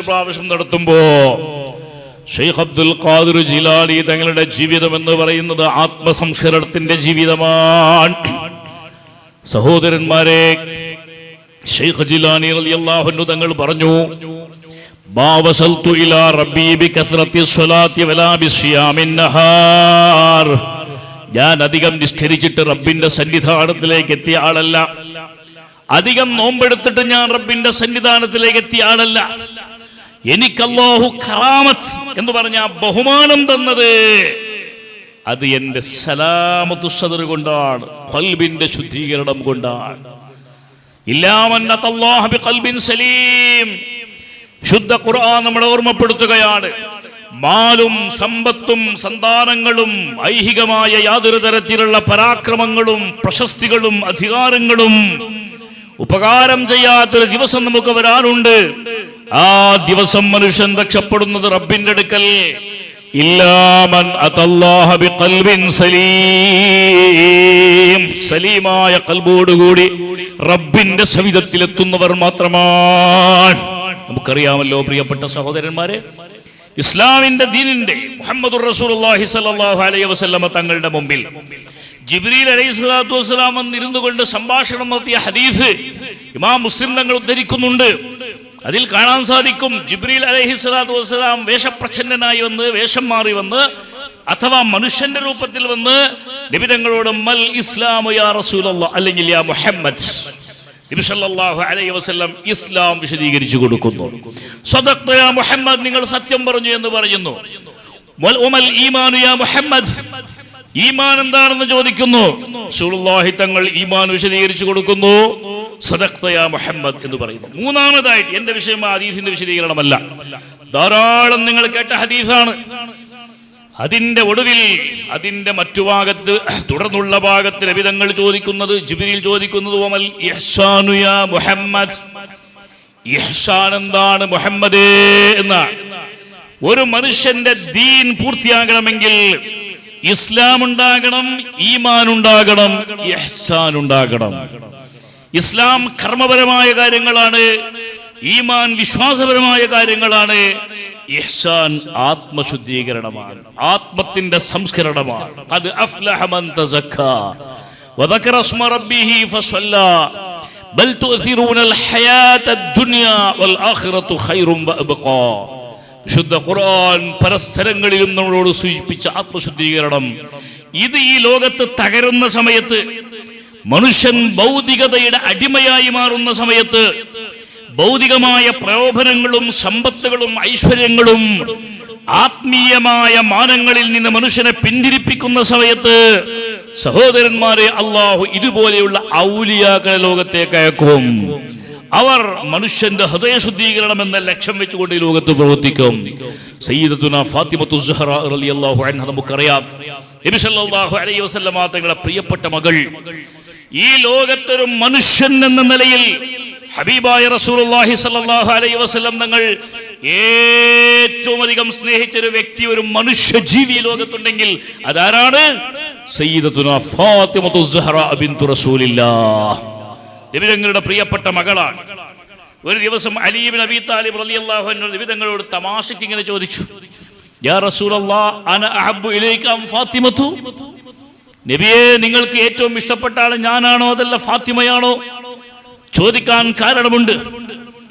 പ്രാവശ്യം നടത്തുമ്പോ ഷെയ്ഖ് അബ്ദുൽ ഖാദിർ ജിലാനി തങ്ങളുടെ ജീവിതം എന്ന് പറയുന്നത് ആത്മസംസ്കരണത്തിന്റെ ജീവിതമാണ്. സഹോദരന്മാരെ, ഷെയ്ഖ് ജിലാനി റളിയല്ലാഹു അൻഹു തങ്ങൾ പറഞ്ഞു, ബാവസൽതു ഇലാ റബ്ബി ബികസ്റത്തി സ്വലാത്തി വലാ ബിസിയാമിൻ നഹാർ. ഞാൻ അധികം നിസ്കരിച്ചിട്ട് റബ്ബിന്റെ സന്നിധാനത്തിലേക്ക് എത്തിയ ആളല്ല, അധികം നോമ്പെടുത്തിട്ട് ഞാൻ റബ്ബിന്റെ സന്നിധാനത്തിലേക്ക് എത്തിയ ആളല്ല. എനിക്ക് അല്ലാഹു കറാമത്ത് എന്ന് പറഞ്ഞ ബഹുമാനം തന്നത് അത് എന്റെ സലാമത്തു സദർ കൊണ്ടാണ്, ഖൽബിന്റെ ശുദ്ധീകരണം കൊണ്ടാണ്. ഇല്ലാ മൻ അത്തല്ലാഹു ബിഖൽബിൻ സലീം. ശുദ്ധ ഖുർആൻ നമ്മളെ ഓർമ്മപ്പെടുത്തുകയാണ്, മാലും സമ്പത്തും സന്താനങ്ങളും ഐഹികമായ യാതൊരു തരത്തിലുള്ള പരാക്രമങ്ങളും പ്രശസ്തികളും അധികാരങ്ങളും ഉപകാരം ചെയ്യാത്തൊരു ദിവസം നമുക്ക് വരാനുണ്ട്. ആ ദിവസം മനുഷ്യൻ രക്ഷപ്പെടുന്നത് റബ്ബിന്റെ അടുക്കൽ. ഇല്ലാ മൻ അത്തല്ലാഹ ബിഖൽബിൻ സലീം. സലീമായ ഖൽബോടുകൂടി റബ്ബിന്റെ സവിധത്തിലെത്തുന്നവർ മാത്രമാണ്. നമുക്കറിയാമല്ലോ പ്രിയപ്പെട്ട സഹോദരന്മാരെ, ഇസ്ലാമിന്റെ ദീനിന്റെ മുഹമ്മദുർ റസൂലുള്ളാഹി സ്വല്ലല്ലാഹു അലൈഹി വസല്ലമ തങ്ങളുടെ മുമ്പിൽ ജിബ്രീൽ അലൈഹിസ്സലാത്തു വസ്സലാം വന്നിരുന്നു കൊണ്ട് സംഭാഷണം നടത്തിയ ഹദീസ് ഇമാം മുസ്ലിം തങ്ങൾ ഉദ്ധരിക്കുന്നുണ്ട്. അതിൽ കാണാൻ സാധിക്കും, ജിബ്രീൽ അലൈഹിസ്സലാത്തു വസ്സലാം വേഷപ്രച്ഛന്നനായി വന്ന്, വേഷം മാറി വന്ന്, അഥവാ മനുഷ്യന്റെ രൂപത്തിൽ വന്ന് നബി തങ്ങളോട് മൽ ഇസ്ലാമു യാ റസൂലല്ലാഹ്, അല്ലെങ്കിൽ യാ മുഹമ്മദ്, നബി സല്ലല്ലാഹു അലൈഹി വസല്ലം ഇസ്ലാം വിശദീകരിച്ചു കൊടുക്കുന്നു. സദഖ്ത യാ മുഹമ്മദ്, നിങ്ങൾ സത്യം പറഞ്ഞു എന്ന് പറയുന്നു. വൽ ഉമൽ ഈമാനു യാ മുഹമ്മദ്, ഈമാൻ എന്താണെന്ന് ചോദിക്കുന്നു. റസൂലുള്ളാഹി തങ്ങൾ ഈമാൻ വിശദീകരിച്ചു കൊടുക്കുന്നു. സദഖ്ത യാ മുഹമ്മദ് എന്ന് പറയുന്നു. മൂന്നാമതായിട്ട്, എന്റെ വിഷയം ഹദീസിന്റെ വിശദീകരണമല്ല, ധാരാളം നിങ്ങൾ കേട്ട ഹദീസാണ്. അതിന്റെ ഒടുവിൽ, അതിന്റെ മറ്റു ഭാഗത്ത്, തുടർന്നുള്ള ഭാഗത്ത് നബി തങ്ങൾ ചോദിക്കുന്നത്, ജിബ്രീൽ ചോദിക്കുന്നത്, വമൽ ഇഹ്സാനു യാ മുഹമ്മദ്, ഇഹ്സാൻ എന്താണ് മുഹമ്മദേ എന്നാണ്. ഒരു മനുഷ്യന്റെ ദീൻ പൂർത്തിയാകണമെങ്കിൽ ഇസ്ലാം ഉണ്ടാകണം, ഈമാൻ ഉണ്ടാകണം, ഇഹ്സാൻ ഉണ്ടാകണം. ഇസ്ലാം കർമ്മപരമായ കാര്യങ്ങളാണ്, ഈമാൻ വിശ്വാസപരമായ കാര്യങ്ങളാണ്, ഇഹ്സാൻ ആത്മശുദ്ധീകരണമാണ്, ആത്മത്തിന്റെ സംസ്കരണമാണ്. ഖദ് അഫ്ലഹ മൻ തസക്കാ വദകറ സ്മ റബ്ബിഹി ഫസല്ലാ ബൽ തുഅ്സിറൂനൽ ഹയാത്തദ് ദുനിയാ വൽ ആഖിറതു ഖൈറുൻ വഅബ്ഖാ. വിശുദ്ധ ഖുർആൻ പരസ്പരങ്ങളിലും നമ്മളോട് സൂചിപ്പിച്ച ആത്മശുദ്ധീകരണം, ഇത് ഈ ലോകത്ത് തകരുന്ന സമയത്ത്, മനുഷ്യൻ ഭൗതികതയുടെ അടിമയായി മാറുന്ന സമയത്ത്, ഭൗതികമായ പ്രലോഭനങ്ങളും സമ്പത്തുകളും ഐശ്വര്യങ്ങളും ആത്മീയമായ മാനങ്ങളിൽ നിന്ന് മനുഷ്യനെ പിന്തിരിപ്പിക്കുന്ന സമയത്ത്, സഹോദരന്മാരെ, അല്ലാഹു ഇതുപോലെയുള്ള ഔലിയാക്കളെ ലോകത്തേക്ക് അയക്കും. അവർ മനുഷ്യന്റെ ഹൃദയശുദ്ധീകരണം എന്ന ലക്ഷ്യം വെച്ചുകൊണ്ട് ഈ ലോകത്ത് പ്രവർത്തിക്കും. സയ്യിദത്തുനാ ഫാത്തിമത്തു സുഹ്റ റളിയല്ലാഹു അൻഹ, നമുക്കറിയാം, നബി സല്ലല്ലാഹു അലൈഹി വസല്ലമ തങ്ങളുടെ പ്രിയപ്പെട്ട മകൾ. ഈ ലോകത്തൊരു മനുഷ്യൻ എന്ന നിലയിൽ ഹബീബായ റസൂലുള്ളാഹി സ്വല്ലല്ലാഹു അലൈഹി വസല്ലം തങ്ങൾ ഏറ്റവും അധികം സ്നേഹിച്ചൊരു വ്യക്തി, ഒരു മനുഷ്യ ജീവി ലോകത്തുണ്ടെങ്കിൽ അതാരാണ്? സയ്യിദത്തുനാ ഫാത്തിമത്തു സുഹ്റ ബിൻതു റസൂലില്ലാഹ്, നബി തങ്ങളുടെ പ്രിയപ്പെട്ട മകളാണ്. ഒരു ദിവസം അലി ഇബ്നു അബീ താലിബ് റളിയല്ലാഹു അൻഹു നബി തങ്ങളോട് തമാശയ്ക്ക് ഇങ്ങനെ ചോദിച്ചു, യാ റസൂലല്ലാഹ് അന അഹബ്ബു ഇലൈക അം ഫാത്തിമതു, നബിയെ, നിങ്ങൾക്ക് ഏറ്റവും ഇഷ്ടപ്പെട്ട ആൾ ഞാനാണോ അതല്ല ഫാത്തിമയാണോ? ചോദിക്കാൻ കാരണമുണ്ട്.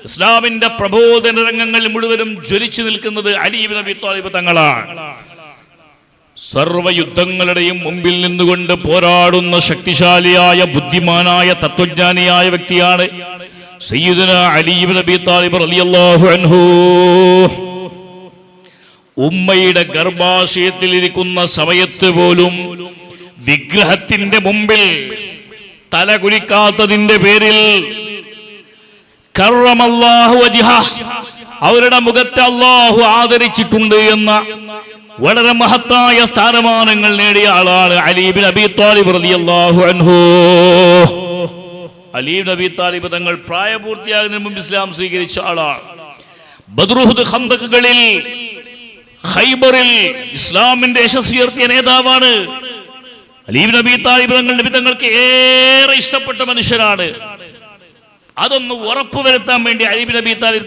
ഇസ്ലാമിന്റെ പ്രബോധന രംഗങ്ങൾ മുഴുവനും ജ്വലിച്ചു നിൽക്കുന്നത് അലി ഇബ്നു അബീ താലിബ് തങ്ങളാണ്. സർവയുദ്ധങ്ങളുടെയും മുമ്പിൽ നിന്നുകൊണ്ട് പോരാടുന്ന ശക്തിശാലിയായ, ബുദ്ധിമാനായ, തത്വജ്ഞാനിയായ വ്യക്തിയാണ് സയ്യിദുനാ അലി ഇബ്നു അബീ താലിബ് റളിയല്ലാഹു അൻഹു. ഉമ്മയുടെ ഗർഭാശയത്തിൽ ഇരിക്കുന്ന സമയത്ത് പോലും വിഗ്രഹത്തിന്റെ മുമ്പിൽ തലകുനിക്കാത്തതിന്റെ പേരിൽ കറമല്ലാഹു വജ്ഹ, അവരുടെ മുഖത്തെ അല്ലാഹു ആദരിച്ചിട്ടുണ്ട് എന്ന വളരെ മഹത്തായ സ്ഥാനമാനങ്ങൾ നേടിയ ആളാണ് അലി ഇബ്നു അബീ താലിബ് റളിയല്ലാഹു അൻഹു. അലി ഇബ്നു അബീ താലിബ് തങ്ങൾ പ്രായപൂർത്തിയാകുന്നതിന് മുമ്പ് ഇസ്ലാം സ്വീകരിച്ച ആളാണ്. ബദ്റുഹുദ്, ഖന്തഖുകളിൽ, ഖൈബറിൽ ഇസ്ലാമിന്റെ യശസ്സുയർത്തിയ നേതാവാണ്. അലി ഇബ്നു അബീ താലിബ് തങ്ങൾ നബി തങ്ങൾക്ക് ഏറെ ഇഷ്ടപ്പെട്ട മനുഷ്യനാണ്. അതൊന്ന് ഉറപ്പുവരുത്താൻ വേണ്ടി അലി ഇബ്നു അബീ താലിബ്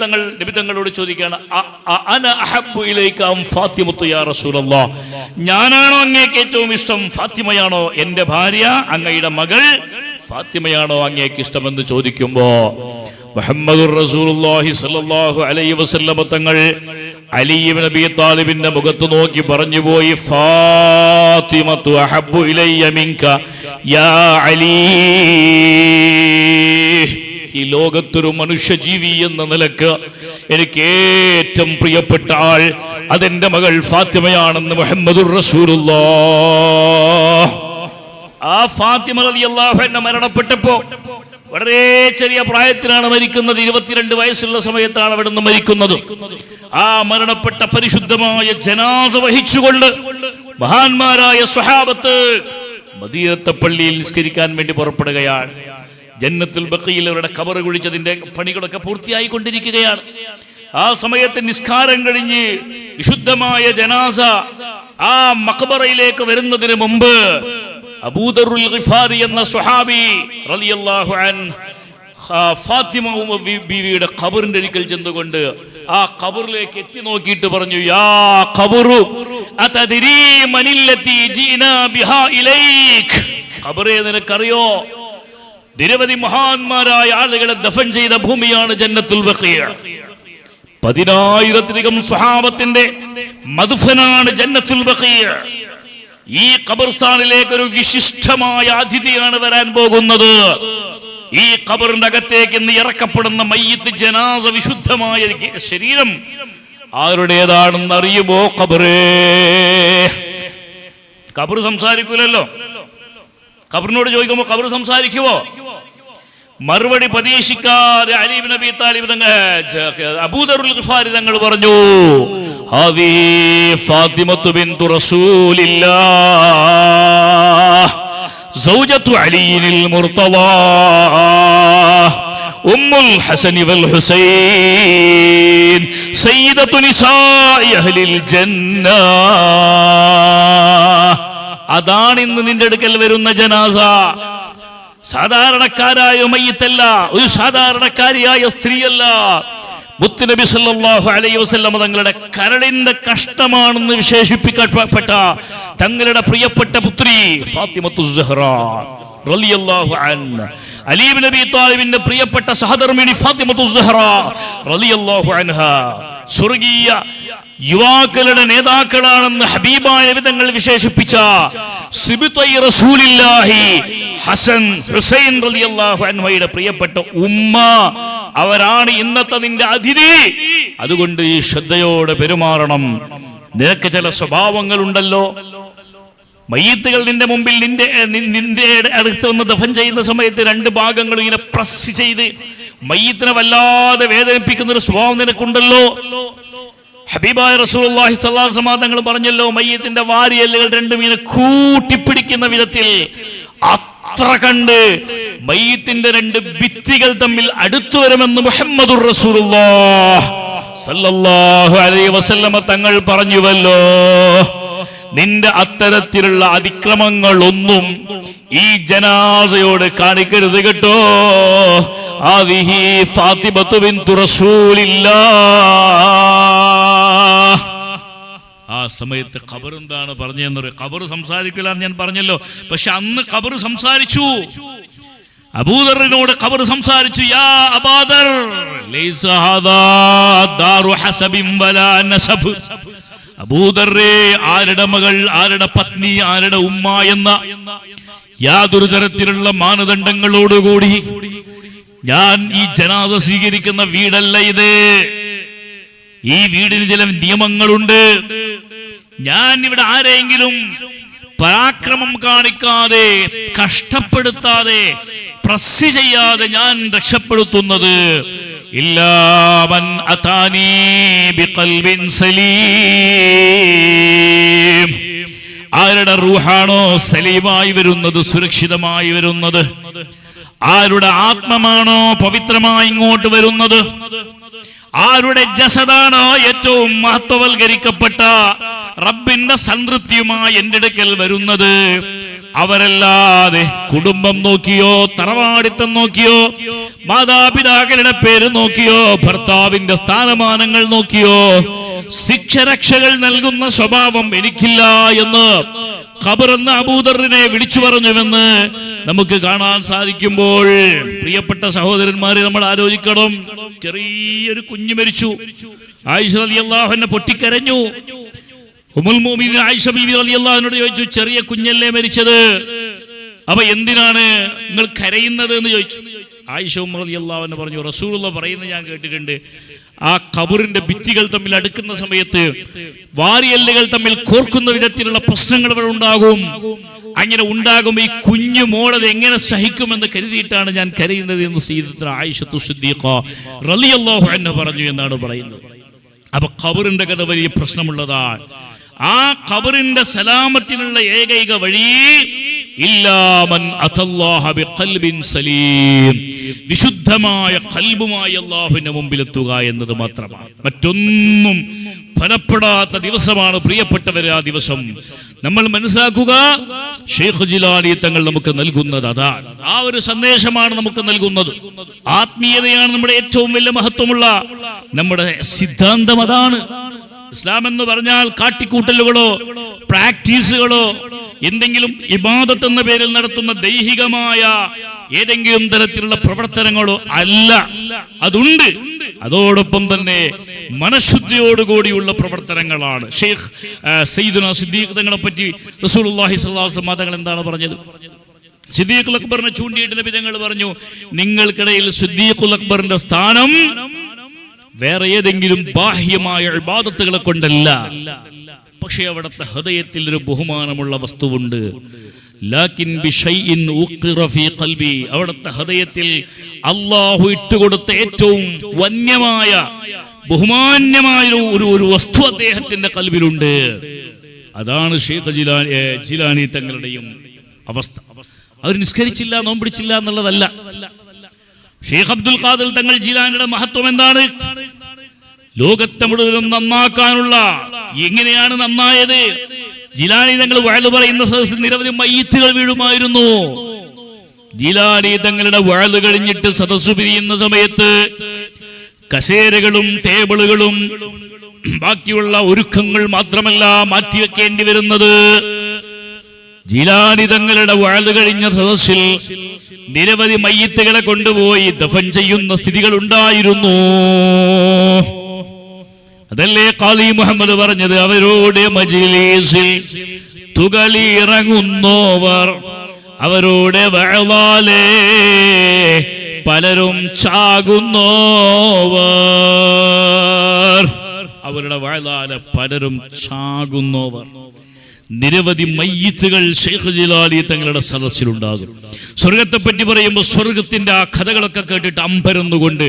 തങ്ങളോട് ചോദിക്കുകയാണ്, അന അഹബ്ബു ഇലൈക അം ഫാത്തിമത്തു യാ റസൂലല്ലാഹ്, ഞാനാണോ അങ്ങേക്ക് ഏറ്റവും ഇഷ്ടം, ഫാത്തിമയാണോ എൻ്റെ ഭാര്യ, അങ്ങയുടെ മകൾ ഫാത്തിമയാണോ അങ്ങേക്ക് ഇഷ്ടമെന്ന് ചോദിക്കുമ്പോ മുഹമ്മദുർ റസൂലുള്ളാഹി സ്വല്ലല്ലാഹു അലൈഹി വസല്ലം തങ്ങൾ അലി ഇബ്നു അബീ താലിബിന്റെ മുഖത്ത് നോക്കി പറഞ്ഞു പോയി, ഫാത്തിമത്തു അഹബ്ബു ഇലയ്യ മിൻക യാ അലി. ഈ ലോകത്തൊരു മനുഷ്യജീവി എന്ന നിലക്ക് എനിക്ക് ഏറ്റവും പ്രിയപ്പെട്ട ആൾ അതെന്റെ മകൾ ഫാത്തിമയാണെന്ന് മുഹമ്മദുർ റസൂലുള്ളാഹ്. ആ ഫാത്തിമ റളിയല്ലാഹു അൻഹ മരണപ്പെട്ടപ്പോ വളരെ ചെറിയ പ്രായത്തിലാണ് മരിക്കുന്നത്. 22 വയസ്സുള്ള സമയത്താണ് അവിടെ നിന്ന് മരിക്കുന്നത്. ആ മരണപ്പെട്ട പരിശുദ്ധമായ ജനാസ വഹിച്ചുകൊണ്ട് മഹാന്മാരായ സ്വഹാബത്ത് മദീനത്തെ പള്ളിയിൽ നിസ്കരിക്കാൻ വേണ്ടി പുറപ്പെടുകയാണ്. ജന്നത്തുൽ ബഖീൽ അവരുടെ ഖബർ കുഴിച്ചതിന്റെ പണികളൊക്കെ പൂർത്തിയായിക്കൊണ്ടിരിക്കുകയാണ്. ആ സമയത്ത് നിസ്കാരം കഴിഞ്ഞ് വിശുദ്ധമായ ജനാസ ആ മഖബറയിലേക്ക് വരുന്നതിന് മുമ്പ് അബൂദറുൽ ഗിഫാരി എന്ന സ്വഹാബി റളിയല്ലാഹു അൻഹു ഫാത്തിമ ബീവിയുടെ ഖബറിന്റെ അരികിൽ ചെന്നുകൊണ്ട് ആ ഖബറിലേക്ക് എത്തി നോക്കിയിട്ട് പറഞ്ഞു, യാ ഖബറു അതദ്രീ മനില്ലതി ജീനാ ബിഹാ ഇലൈക്. ഖബറേ, നിനക്കറിയോ നിരവധി മഹാന്മാരായ ആളുകളെ ദഫൻ ചെയ്ത ഭൂമിയാണ് ജന്നത്തുൽ ബഖീഅ. 10,000-ലധികം സ്വഹാബത്തിന്റെ മദ്ഫനാണ് ജന്നത്തുൽ ബഖീഅ. ഈ ഖബർസ്ഥാനിലേക്ക് ഒരു വിശിഷ്ടമായ അതിഥിയാണ് വരാൻ പോകുന്നത്. ഈ ഖബറിന്റെ അകത്തേക്ക് ഇന്ന് ഇറക്കപ്പെടുന്ന മയ്യിത്ത് ജനാസ വിശുദ്ധമായ ശരീരം ആരുടേതാണെന്ന് അറിയുമോ? ഖബറേ. ഖബർ സംസാരിക്കൂലല്ലോ. ഖബറിനോട് ചോദിക്കുമ്പോ ഖബർ സംസാരിക്കുവോ? മറുപടി പ്രതീക്ഷിക്കാതെ അലി ഇബ്നു അബീ താലിബ് അബൂദറുൽ ഗിഫാരി തങ്ങൾ പറഞ്ഞു, ഹാദി ഫാത്തിമത്തു ബിൻതു റസൂലില്ലാഹ് സൗജത്തു അലിയിൽ മുർത്തദാ ഉമ്മുൽ ഹസനി വൽ ഹുസൈൻ സയ്യിദത്തു നിസാഇ അഹ്ലിൽ ജന്ന. അതാണ് ഇന്ന് നിന്റെ അടുക്കൽ വരുന്ന ജനാസ. സാധാരണക്കാരായ മയ്യിത്തല്ല, ഒരു സാധാരണക്കാരിയായ സ്ത്രീയല്ല. മുത്തുനബി സല്ലല്ലാഹു അലൈഹി വസല്ലം തങ്ങളുടെ കരളിന്റെ കഷ്ടമാണെന്ന് വിശേഷിപ്പിക്കപ്പെട്ട തങ്ങളുടെ പ്രിയപ്പെട്ട പുത്രി ഫാത്തിമത്തു സുഹ്റ റളിയല്ലാഹു അൻഹ, അലി ഇബ്നു അബീ താലിബിന്റെ പ്രിയപ്പെട്ട സഹധർമ്മിണി ഫാത്തിമത്തു സുഹ്റ റളിയല്ലാഹു അൻഹ സ്വർഗീയ യുവാക്കളുടെ നേതാക്കളാണെന്ന് ഹബീബായ നബി തങ്ങൾ വിശേഷിപ്പിച്ച സിബ്തൈ റസൂലില്ലാഹി ഹസൻ ഹുസൈൻ റളിയല്ലാഹു അൻഹയുടെ പ്രിയപ്പെട്ട ഉമ്മ അവരാണ് ഇന്നത്തെ നിന്റെ അതിഥി. അതുകൊണ്ട് ഈ ശ്രദ്ധയോടെ പെരുമാറണം. നിനക്ക് ചില സ്വഭാവങ്ങൾ ഉണ്ടല്ലോ. മയ്യിത്തുകൾ നിന്റെ മുമ്പിൽ നിന്റെ അടുത്ത് വന്ന് ദഫൻ ചെയ്യുന്ന സമയത്ത് 2 ഭാഗങ്ങളും ഇങ്ങനെ പ്രസ് ചെയ്ത് മയ്യിത്തിനെ വല്ലാതെ വേദനിപ്പിക്കുന്ന ഒരു സ്വഭാവം നിനക്കുണ്ടല്ലോ. ഹബീബായ റസൂലുള്ളാഹി സ്വല്ലല്ലാഹു അലൈഹി വസല്ലം തങ്ങൾ പറഞ്ഞല്ലോ, മയ്യിത്തിന്റെ വാരിയെല്ലുകൾ 2 ഇങ്ങനെ കൂട്ടിപ്പിടിക്കുന്ന വിധത്തിൽ അത്ര കണ്ട് മയ്യിത്തിന്റെ 2 ഭിത്തികൾ തമ്മിൽ അടുത്തു വരുമെന്ന് മുഹമ്മദുർ റസൂലുള്ളാഹി സ്വല്ലല്ലാഹു അലൈഹി വസല്ലം തങ്ങൾ പറഞ്ഞുവല്ലോ. നിന്റെ അത്തരത്തിലുള്ള അതിക്രമങ്ങളൊന്നും ഈ ജനാസയോട് കാണിക്കരുത് കേട്ടോ. ആദിഹി ഫാത്തിമത്തു ബിൻതു റസൂലില്ലാഹ്. ആ സമയത്ത് ഖബർ എന്താണ് പറഞ്ഞതെന്നൊരു ഖബർ സംസാരിക്കില്ല ഞാൻ പറഞ്ഞല്ലോ. പക്ഷെ അന്ന് ഖബർ സംസാരിച്ചു. അബൂദറിനോട് ഖബർ സംസാരിച്ചു, യാ അബൂദർ ലൈസ ഹാദാ ദാറു ഹസബിൻ വലാ നസബ്. അബൂദറേ, ആരുടെ മകൾ, ആരുടെ പത്നി, ആരുടെ ഉമ്മ എന്ന യാതൊരു തരത്തിലുള്ള മാനദണ്ഡങ്ങളോടുകൂടി ഞാൻ ഈ ജനാസ സ്വീകരിക്കുന്ന വീടല്ല ഇത്. ഈ വീടിന് ചില നിയമങ്ങളുണ്ട്. ഞാൻ ഇവിടെ ആരെങ്കിലും പരാക്രമം കാണിക്കാതെ, കഷ്ടപ്പെടുത്താതെ, പ്രസ് ചെയ്യാതെ ഞാൻ രക്ഷപ്പെടുത്തുന്നത് ഇല്ലാ മൻ അതാനി ബിഖൽബിൻ സലീം. ആരുടെ റൂഹാണോ സലീമായി വരുന്നത്, സുരക്ഷിതമായി വരുന്നത്, ആരുടെ ആത്മമാണോ പവിത്രമായി ഇങ്ങോട്ട് വരുന്നത്, ആരുടെ ജസദാണോ ഏറ്റവും മഹത്വവൽക്കരിക്കപ്പെട്ട റബ്ബിന്റെ സംതൃപ്തിയുമായി എന്റെ അടുക്കൽ വരുന്നത്, അവരല്ലാതെ കുടുംബം നോക്കിയോ, തറവാടിത്തം നോക്കിയോ, മാതാപിതാക്കളുടെ പേര് നോക്കിയോ, ഭർത്താവിന്റെ സ്ഥാനമാനങ്ങൾ നോക്കിയോ ശിക്ഷരക്ഷകൾ നൽകുന്ന സ്വഭാവം എനിക്കില്ല എന്ന് ഖബറെന്ന അബൂദറിനെ വിളിച്ചു പറഞ്ഞുവെന്ന് നമുക്ക് കാണാൻ സാധിക്കുമ്പോൾ, പ്രിയപ്പെട്ട സഹോദരന്മാരെ, നമ്മൾ ആലോചിക്കണം. ചെറിയൊരു കുഞ്ഞു മരിച്ചു. ആയിഷ റളിയല്ലാഹു അൻഹ പൊട്ടിക്കരഞ്ഞു. ഉമ്മുൽ മുഅ്മിനീൻ ആയിഷ ബീവി റളിയല്ലാഹു അൻഹയോട് ചോദിച്ചു, ചെറിയ കുഞ്ഞല്ലേ മരിച്ചത്, അപ്പൊ എന്തിനാണ് നിങ്ങൾ കരയുന്നത് എന്ന് ചോദിച്ചു. ആയിഷ ഉമ്മ റളിയല്ലാഹു അൻഹ പറഞ്ഞു, റസൂലുള്ളാഹി പറയുന്നത് ഞാൻ കേട്ടിട്ടുണ്ട്, ആ ഖബറിന്റെ ഭിത്തികൾ തമ്മിൽ അടുക്കുന്ന സമയത്ത് വാരിയല്ലുകൾ തമ്മിൽ കോർക്കുന്ന വിധത്തിലുള്ള പ്രശ്നങ്ങൾ അവിടെ ഉണ്ടാകും. അങ്ങനെ ഉണ്ടാകുമ്പോൾ ഈ കുഞ്ഞു മോളത് എങ്ങനെ സഹിക്കുമെന്ന് കരുതിയിട്ടാണ് ഞാൻ കരയുന്നത് എന്ന് സയ്യിദത്തുന ആയിഷത്തു സിദ്ദീഖ റളിയല്ലാഹു അൻഹ പറഞ്ഞു എന്നാണ് പറയുന്നത്. അപ്പൊ ഖബറിന്റെ കഥ വലിയ പ്രശ്നമുള്ളതാണ്. ആ ഖബറിന്റെ സലാമത്തിനുള്ള ഏകൈക വഴി ഇല്ലാമൻ അത്തല്ലാഹ ബിഖൽബിൻ സലീം, വിശുദ്ധമായ ഖൽബുമായി അല്ലാഹുവിന്റെ മുമ്പിലെത്തുക എന്നത് മാത്രമാണ്. മറ്റൊന്നും ഫലപ്പെടാത്ത ദിവസമാണ് പ്രിയപ്പെട്ടവരെ ആ ദിവസം. നമ്മൾ മനസ്സിലാക്കുക, ഷെയ്ഖ് ജിലാനി തങ്ങൾ നമുക്ക് നൽകുന്നത് അതാണ്. ആ ഒരു സന്ദേശമാണ് നമുക്ക് നൽകുന്നത്. ആത്മീയതയാണ് നമ്മുടെ ഏറ്റവും വലിയ മഹത്വമുള്ള നമ്മുടെ സിദ്ധാന്തം. അതാണ് ഇസ്ലാം എന്ന് പറഞ്ഞാൽ കാട്ടിക്കൂട്ടലുകളോ പ്രാക്ടീസുകളോ എന്തെങ്കിലും ഇബാദത്ത് എന്ന പേരിൽ നടത്തുന്ന ദൈഹികമായ ഏതെങ്കിലും തരത്തിലുള്ള പ്രവർത്തനങ്ങളോ അല്ല. അതുണ്ട്, അതോടൊപ്പം തന്നെ മനഃശുദ്ധിയോടുകൂടിയുള്ള പ്രവർത്തനങ്ങളാണ്. ഷെയ്ഖ് സയ്യിദുനാ സിദ്ദീഖ് തങ്ങളെ പറ്റി റസൂലുള്ളാഹി സ്വല്ലല്ലാഹു അലൈഹി വസല്ലം തങ്ങൾ എന്താണ് പറഞ്ഞത്? സിദ്ദീഖുൽ അക്ബറിനെ ചൂണ്ടിയിട്ട് നബി തങ്ങൾ പറഞ്ഞു, നിങ്ങൾക്കിടയിൽ സിദ്ദീഖുൽ അക്ബറിന്റെ സ്ഥാനം വേറെ ഏതെങ്കിലും ബാഹ്യമായ ഇബാദത്തുകളെ കൊണ്ടല്ല, പക്ഷേ അവിടുത്തെ ഹൃദയത്തിൽ ഒരു ബഹുമാനമുള്ള വസ്തുവുണ്ട്. ലാകിൻ ബിശൈഇൻ ഉഖിറ ഫീ ഖൽബി, അവിടുത്തെ ഹൃദയത്തിൽ അല്ലാഹു ഇട്ടുകൊടുത്ത ഏറ്റവും വന്യമായ ബഹുമാന്യമായ ഒരു വസ്തു അദ്ദേഹത്തിന്റെ ഖൽബിലുണ്ട്. അതാണ് ഷെയ്ഖ് ജിലാനി തങ്ങളുടെയും അവസ്ഥ. അവർ നിസ്കരിച്ചില്ല, നോമ്പിടിച്ചില്ല എന്നുള്ളതല്ല. ഷെയ്ഖ് അബ്ദുൽ ഖാദിർ തങ്ങൾ ജിലാനിയുടെ മഹത്വം എന്താണ്? ലോകത്തെ മുഴുവനും നന്നാക്കാനുള്ള, എങ്ങനെയാണ് നന്നായത്? ജിലാനി തങ്ങൾ വഅദ് പറയുന്ന സദസ്സിൽ നിരവധി മയ്യിത്തുകൾ വീഴുമായിരുന്നു. ജിലാനി തങ്ങളുടെ വഅദ് കഴിഞ്ഞിട്ട് സദസ്സ് പിരിയുന്ന സമയത്ത് കസേരകളും ടേബിളുകളും ബാക്കിയുള്ള ഒരുക്കങ്ങൾ മാത്രമല്ല മാറ്റിവെക്കേണ്ടി വരുന്നത്. ജിലാനി തങ്ങളുടെ വഅദ് കഴിഞ്ഞ സദസ്സിൽ നിരവധി മയ്യിത്തുകളെ കൊണ്ടുപോയി ദഫൻ ചെയ്യുന്ന സ്ഥിതികൾ ഉണ്ടായിരുന്നു. അതല്ലേ ഖാദി മുഹമ്മദ് പറഞ്ഞത്, അവരോട് മജ്ലിസിൽ തുകളിയിറങ്ങുന്നോവർ, അവരോട് വഅദാലേ പലരും ചാകുന്നോവർ, അവരുടെ വഅദാലേ പലരും ചാകുന്നോവർ. നിരവധി മയ്യിത്തുകൾ ഷെയ്ഖ് ജിലാനി തങ്ങളുടെ സദസ്സിലുണ്ടാകും. സ്വർഗത്തെ പറ്റി പറയുമ്പോൾ സ്വർഗത്തിന്റെ ആ കഥകളൊക്കെ കേട്ടിട്ട് അമ്പരന്നുകൊണ്ട്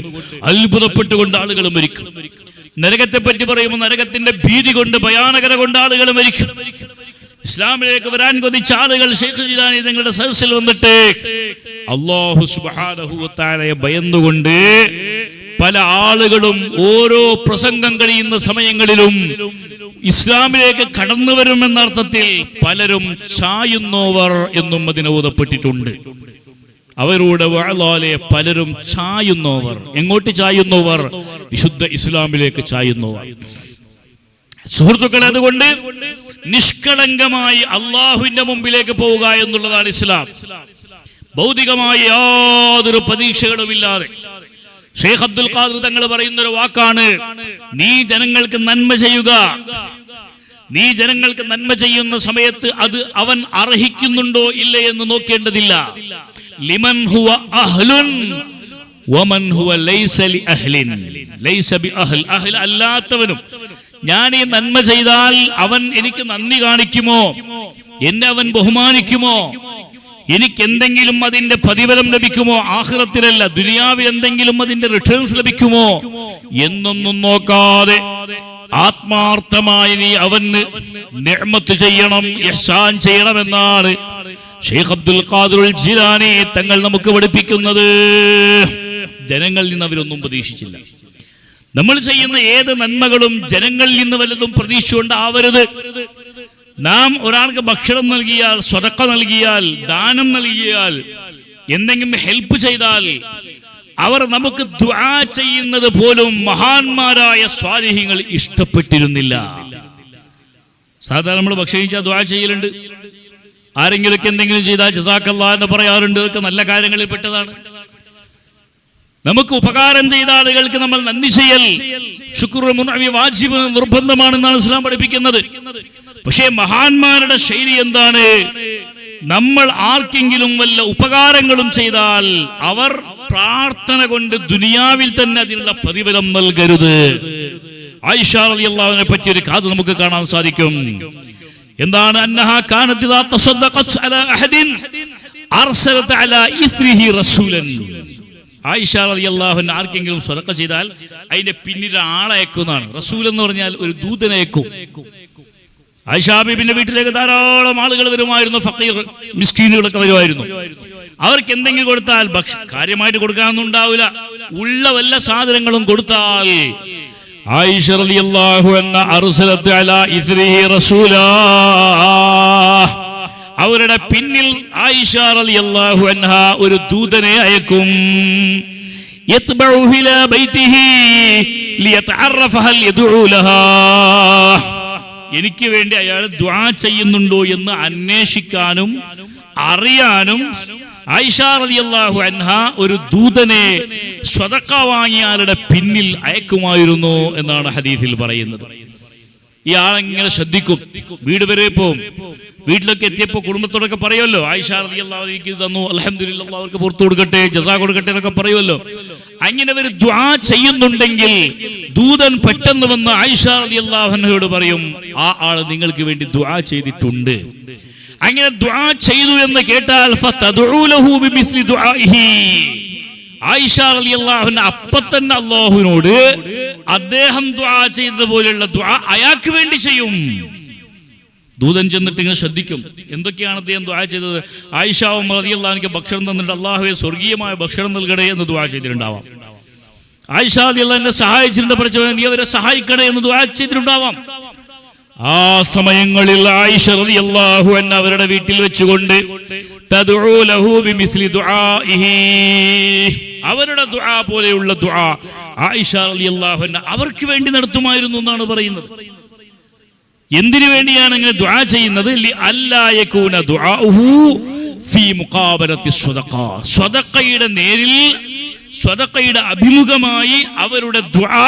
അത്ഭുതപ്പെട്ടുകൊണ്ട് ആളുകൾ മരിക്കും. നരകത്തെ പറ്റി പറയുമ്പോൾ നരകത്തിന്റെ ഭീതി കൊണ്ട്, ഭയാനകത കൊണ്ട് ആളുകൾ മരിക്കും. ഇസ്ലാമിലേക്ക് വരാൻ കൊതിച്ച ആളുകൾ ഷെയ്ഖ് ജിലാനി തങ്ങളുടെ സദസ്സിൽ വന്നിട്ട് അല്ലാഹു സുബ്ഹാനഹു വ തആലയെ ഭയന്നുകൊണ്ട് പല ആളുകളും ഓരോ പ്രസംഗം കഴിയുന്ന സമയങ്ങളിലും ഇസ്ലാമിലേക്ക് കടന്നു വരുമെന്ന അർത്ഥത്തിൽ പലരും ചായുന്നവർ എന്നും അതിന് ഓതപ്പെട്ടിട്ടുണ്ട്. അവരുടെ വഅദാലെ പലരും ചായുന്നവർ. എങ്ങോട്ട് ചായുന്നവർ? വിശുദ്ധ ഇസ്ലാമിലേക്ക് ചായുന്നവർ. സുഹൃത്തുക്കളെ, അതുകൊണ്ട് നിഷ്കളങ്കമായി അള്ളാഹുവിന്റെ മുമ്പിലേക്ക് പോവുക എന്നുള്ളതാണ് ഇസ്ലാം. ഭൗതികമായ യാതൊരു പ്രതീക്ഷകളുമില്ലാതെ. ഷെയ്ഖ് അബ്ദുൽ ഖാദിർ തങ്ങൾ പറയുന്ന ഒരു വാക്കാണ്, നീ ജനങ്ങൾക്ക് നന്മ ചെയ്യുക. നീ ജനങ്ങൾക്ക് നന്മ ചെയ്യുന്ന സമയത്ത് അത് അവൻ അർഹിക്കുന്നുണ്ടോ ഇല്ലേ എന്ന് നോക്കേണ്ടതില്ല. ലിമൻ ഹുവ അഹ്ലുൻ വമൻ ഹുവ ലൈസ ലി അഹ്ലിൻ, ലൈസ ബി അഹ്ൽ, അഹ്ൽ അല്ലാത്തവനും ഞാൻ ഈ നന്മ ചെയ്താൽ അവൻ എനിക്ക് നന്ദി കാണിക്കുമോ, എന്നെ അവൻ ബഹുമാനിക്കുമോ, എനിക്ക് എന്തെങ്കിലും അതിന്റെ പ്രതിഫലം ലഭിക്കുമോ, ആഖിറത്തിലല്ല ദുനിയാവിൽ എന്തെങ്കിലും അതിന്റെ റിട്ടേൺസ് ലഭിക്കുമോ എന്നൊന്നും നോക്കാതെ ആത്മാർത്ഥമായി നീ അവന് നിഅ്മത്ത് ചെയ്യണം, ഇഹ്സാൻ ചെയ്യണമെന്നാണ് ഷെയ്ഖ് അബ്ദുൽ ഖാദിർ ജിലാനി തങ്ങൾ നമുക്ക് പഠിപ്പിക്കുന്നത്. ജനങ്ങളിൽ നിന്ന് അവരൊന്നും പ്രതീക്ഷിച്ചില്ല. നമ്മൾ ചെയ്യുന്ന ഏത് നന്മകളും ജനങ്ങളിൽ നിന്ന് വല്ലതും പ്രതീക്ഷിച്ചുകൊണ്ടാവരുത്. നാം ഒരാൾക്ക് ഭക്ഷണം നൽകിയാൽ, സ്വതക്ക നൽകിയാൽ, ദാനം നൽകിയാൽ, എന്തെങ്കിലും ഹെൽപ്പ് ചെയ്താൽ അവർ നമുക്ക് ദുആ ചെയ്യുന്നത് പോലും മഹാന്മാരായ സ്വാലിഹീങ്ങൾ ഇഷ്ടപ്പെട്ടിരുന്നില്ല. സാധാരണ നമ്മൾ ഭക്ഷണിച്ചാൽ ദുആ ചെയ്യലുണ്ട്, ആരെങ്കിലൊക്കെ എന്തെങ്കിലും ചെയ്താൽ ജസാക്കല്ലാഹ് എന്ന് പറയാറുണ്ട്. ഇതൊക്കെ നല്ല കാര്യങ്ങളിൽ പെട്ടതാണ്. നമുക്ക് ഉപകാരം ചെയ്ത ആളുകൾക്ക് നമ്മൾ നന്ദി ചെയ്യൽ ശുക്ർ മുൻഅവി വാജിബ് നിർബന്ധമാണെന്നാണ് ഇസ്ലാം പഠിപ്പിക്കുന്നത്. പക്ഷേ മഹാന്മാരുടെ ശൈലി എന്താണ്? നമ്മൾ ആർക്കെങ്കിലും വല്ല ഉപകാരങ്ങളും ചെയ്താൽ അവർ പ്രാർത്ഥന കൊണ്ട് ദുനിയാവിൽ തന്നെ അതിനുള്ള പ്രതിഫലം നൽകരുത്. ആയിഷ റളിയല്ലാഹുവിനെ പറ്റി ഒരു കഥ നമുക്ക് കാണാൻ സാധിക്കും. എന്താണ്? അന്നഹാ കാനത് ഇദാ തസദ്ദഖത് അലാ അഹദിൻ അർസലത് അലാ ഇസ്രിഹി റസൂലൻ. ആയിഷ റളിയല്ലാഹു അൻഹ ആർക്കെങ്കിലും സദഖ ചെയ്താൽ അതിന്റെ പിന്നിൽ ആളയക്കുന്നതാണ്. റസൂൽ എന്ന് പറഞ്ഞാൽ ഒരു ദൂതനയക്കും. ആയിഷ ബീബിന്റെ വീട്ടിലേക്ക് ധാരാളം ആളുകൾ വരുമായിരുന്നു, ഫഖീർ മിസ്കീനുകളൊക്കെ വരുമായിരുന്നു. അവർക്ക് എന്തെങ്കിലും കൊടുത്താൽ കാര്യമായിട്ട് കൊടുക്കാനൊന്നും ഉണ്ടാവില്ല, ഉള്ള വല്ല സാധനങ്ങളും കൊടുത്താൽ ആയിഷ റളിയല്ലാഹു അൻഹ അർസലത് അലാ ഇസ്രിഹി റസൂലാ, അവരുടെ പിന്നിൽ ആയിഷ റളിയല്ലാഹു അൻഹ ഒരു ദൂതനെ അയക്കും. യത്ബഉ ഇലാ ബൈതിഹി ലിയതഅറഫ ഹൽ യദ്ഉ ലഹാ, എനിക്ക് വേണ്ടി അയാൾ ദുആ ചെയ്യുന്നുണ്ടോ എന്ന് അന്വേഷിക്കാനും അറിയാനും ആയിഷ റളിയല്ലാഹു അൻഹ ഒരു ദൂതനെ സ്വതക്ക വാങ്ങിയാളുടെ പിന്നിൽ അയക്കുമായിരുന്നു എന്നാണ് ഹദീസിൽ പറയുന്നത്. ഈ ആളെങ്ങനെ ശ്രദ്ധിക്കും, വീട് വരെ പോവും. വീട്ടിലൊക്കെ എത്തിയപ്പോൾ കുടുംബത്തോടൊക്കെ പറയുമല്ലോ, ആയിഷ റളിയല്ലാഹു അൻഹ എനിക്ക് തന്നു, അൽഹംദുലില്ലാഹ് അല്ലാഹ് അവർക്ക് പുറത്തു കൊടുക്കട്ടെ, ജസാ കൊടുക്കട്ടെ എന്നൊക്കെ പറയുമല്ലോ. അങ്ങനെ ഒരു ദുആ ചെയ്യുന്നുണ്ടെങ്കിൽ ദൂതൻ പെട്ടെന്ന് വന്ന് ആയിഷ റളിയല്ലാഹു അൻഹയോട് പറയും, ആ ആൾ നിങ്ങൾക്ക് വേണ്ടി ദുആ ചെയ്തിട്ടുണ്ട്. അങ്ങനെ ദുആ ചെയ്തു എന്ന് കേട്ടാൽ ഫതദഉ ലഹു ബിമിസ്ലി ദുആഇഹി, ആയിഷ റളിയല്ലാഹു അൻഹ അപ്പത്തന്നെ അല്ലാഹുവിനോട് അദ്ദേഹം ദുആ ചെയ്തതുപോലെയുള്ള ദുആ അയാൾക്ക് വേണ്ടി ചെയ്യും. ദൂതൻ ചെന്നിട്ട് ഇങ്ങനെ ശ്രദ്ധിക്കും, എന്തൊക്കെയാണ് അദ്ദേഹം ദുആ ചെയ്തത്. ആയിഷ റളിയല്ലാഹു അൻഹ ഭക്ഷണം തന്നിട്ട് അല്ലാഹുവേ സ്വർഗീയമായ ഭക്ഷണം നൽകണേ എന്ന് ദുആ ചെയ്തിട്ടുണ്ടാവാം. ആയിഷ റളിയല്ലാഹു അൻഹ സഹായിച്ചിട്ടുണ്ട്, പഠിച്ചവനെ നീ അവരെ സഹായിക്കണേ എന്ന് ദുആ ചെയ്തിട്ടുണ്ടാവാം. ആ സമയങ്ങളിൽ ആയിഷ റളിയല്ലാഹു അൻഹ അവരുടെ വീട്ടിൽ വെച്ചുകൊണ്ട് തദ്ഉ ലഹു ബിമിസ്ലി ദുആഇഹി, അവരുടെ ദുആ പോലെയുള്ള ദുആ ആയിഷ റളിയല്ലാഹു അൻഹ അവർക്ക് വേണ്ടി നടത്തുമായിരുന്നു എന്നാണ് പറയുന്നത്. എന്തിനു വേണ്ടിയാണ് ഇങ്ങനെ ദുആ ചെയ്യുന്നത്? അല്ലാ യകൂന ദുആഉഹു ഫീ മുഖാബലത്തി സ്വദഖ, സ്വദഖയുടെ നേരിൽ, സ്വദഖയുടെ അഭിമുഖമായി അവരുടെ ദുആ,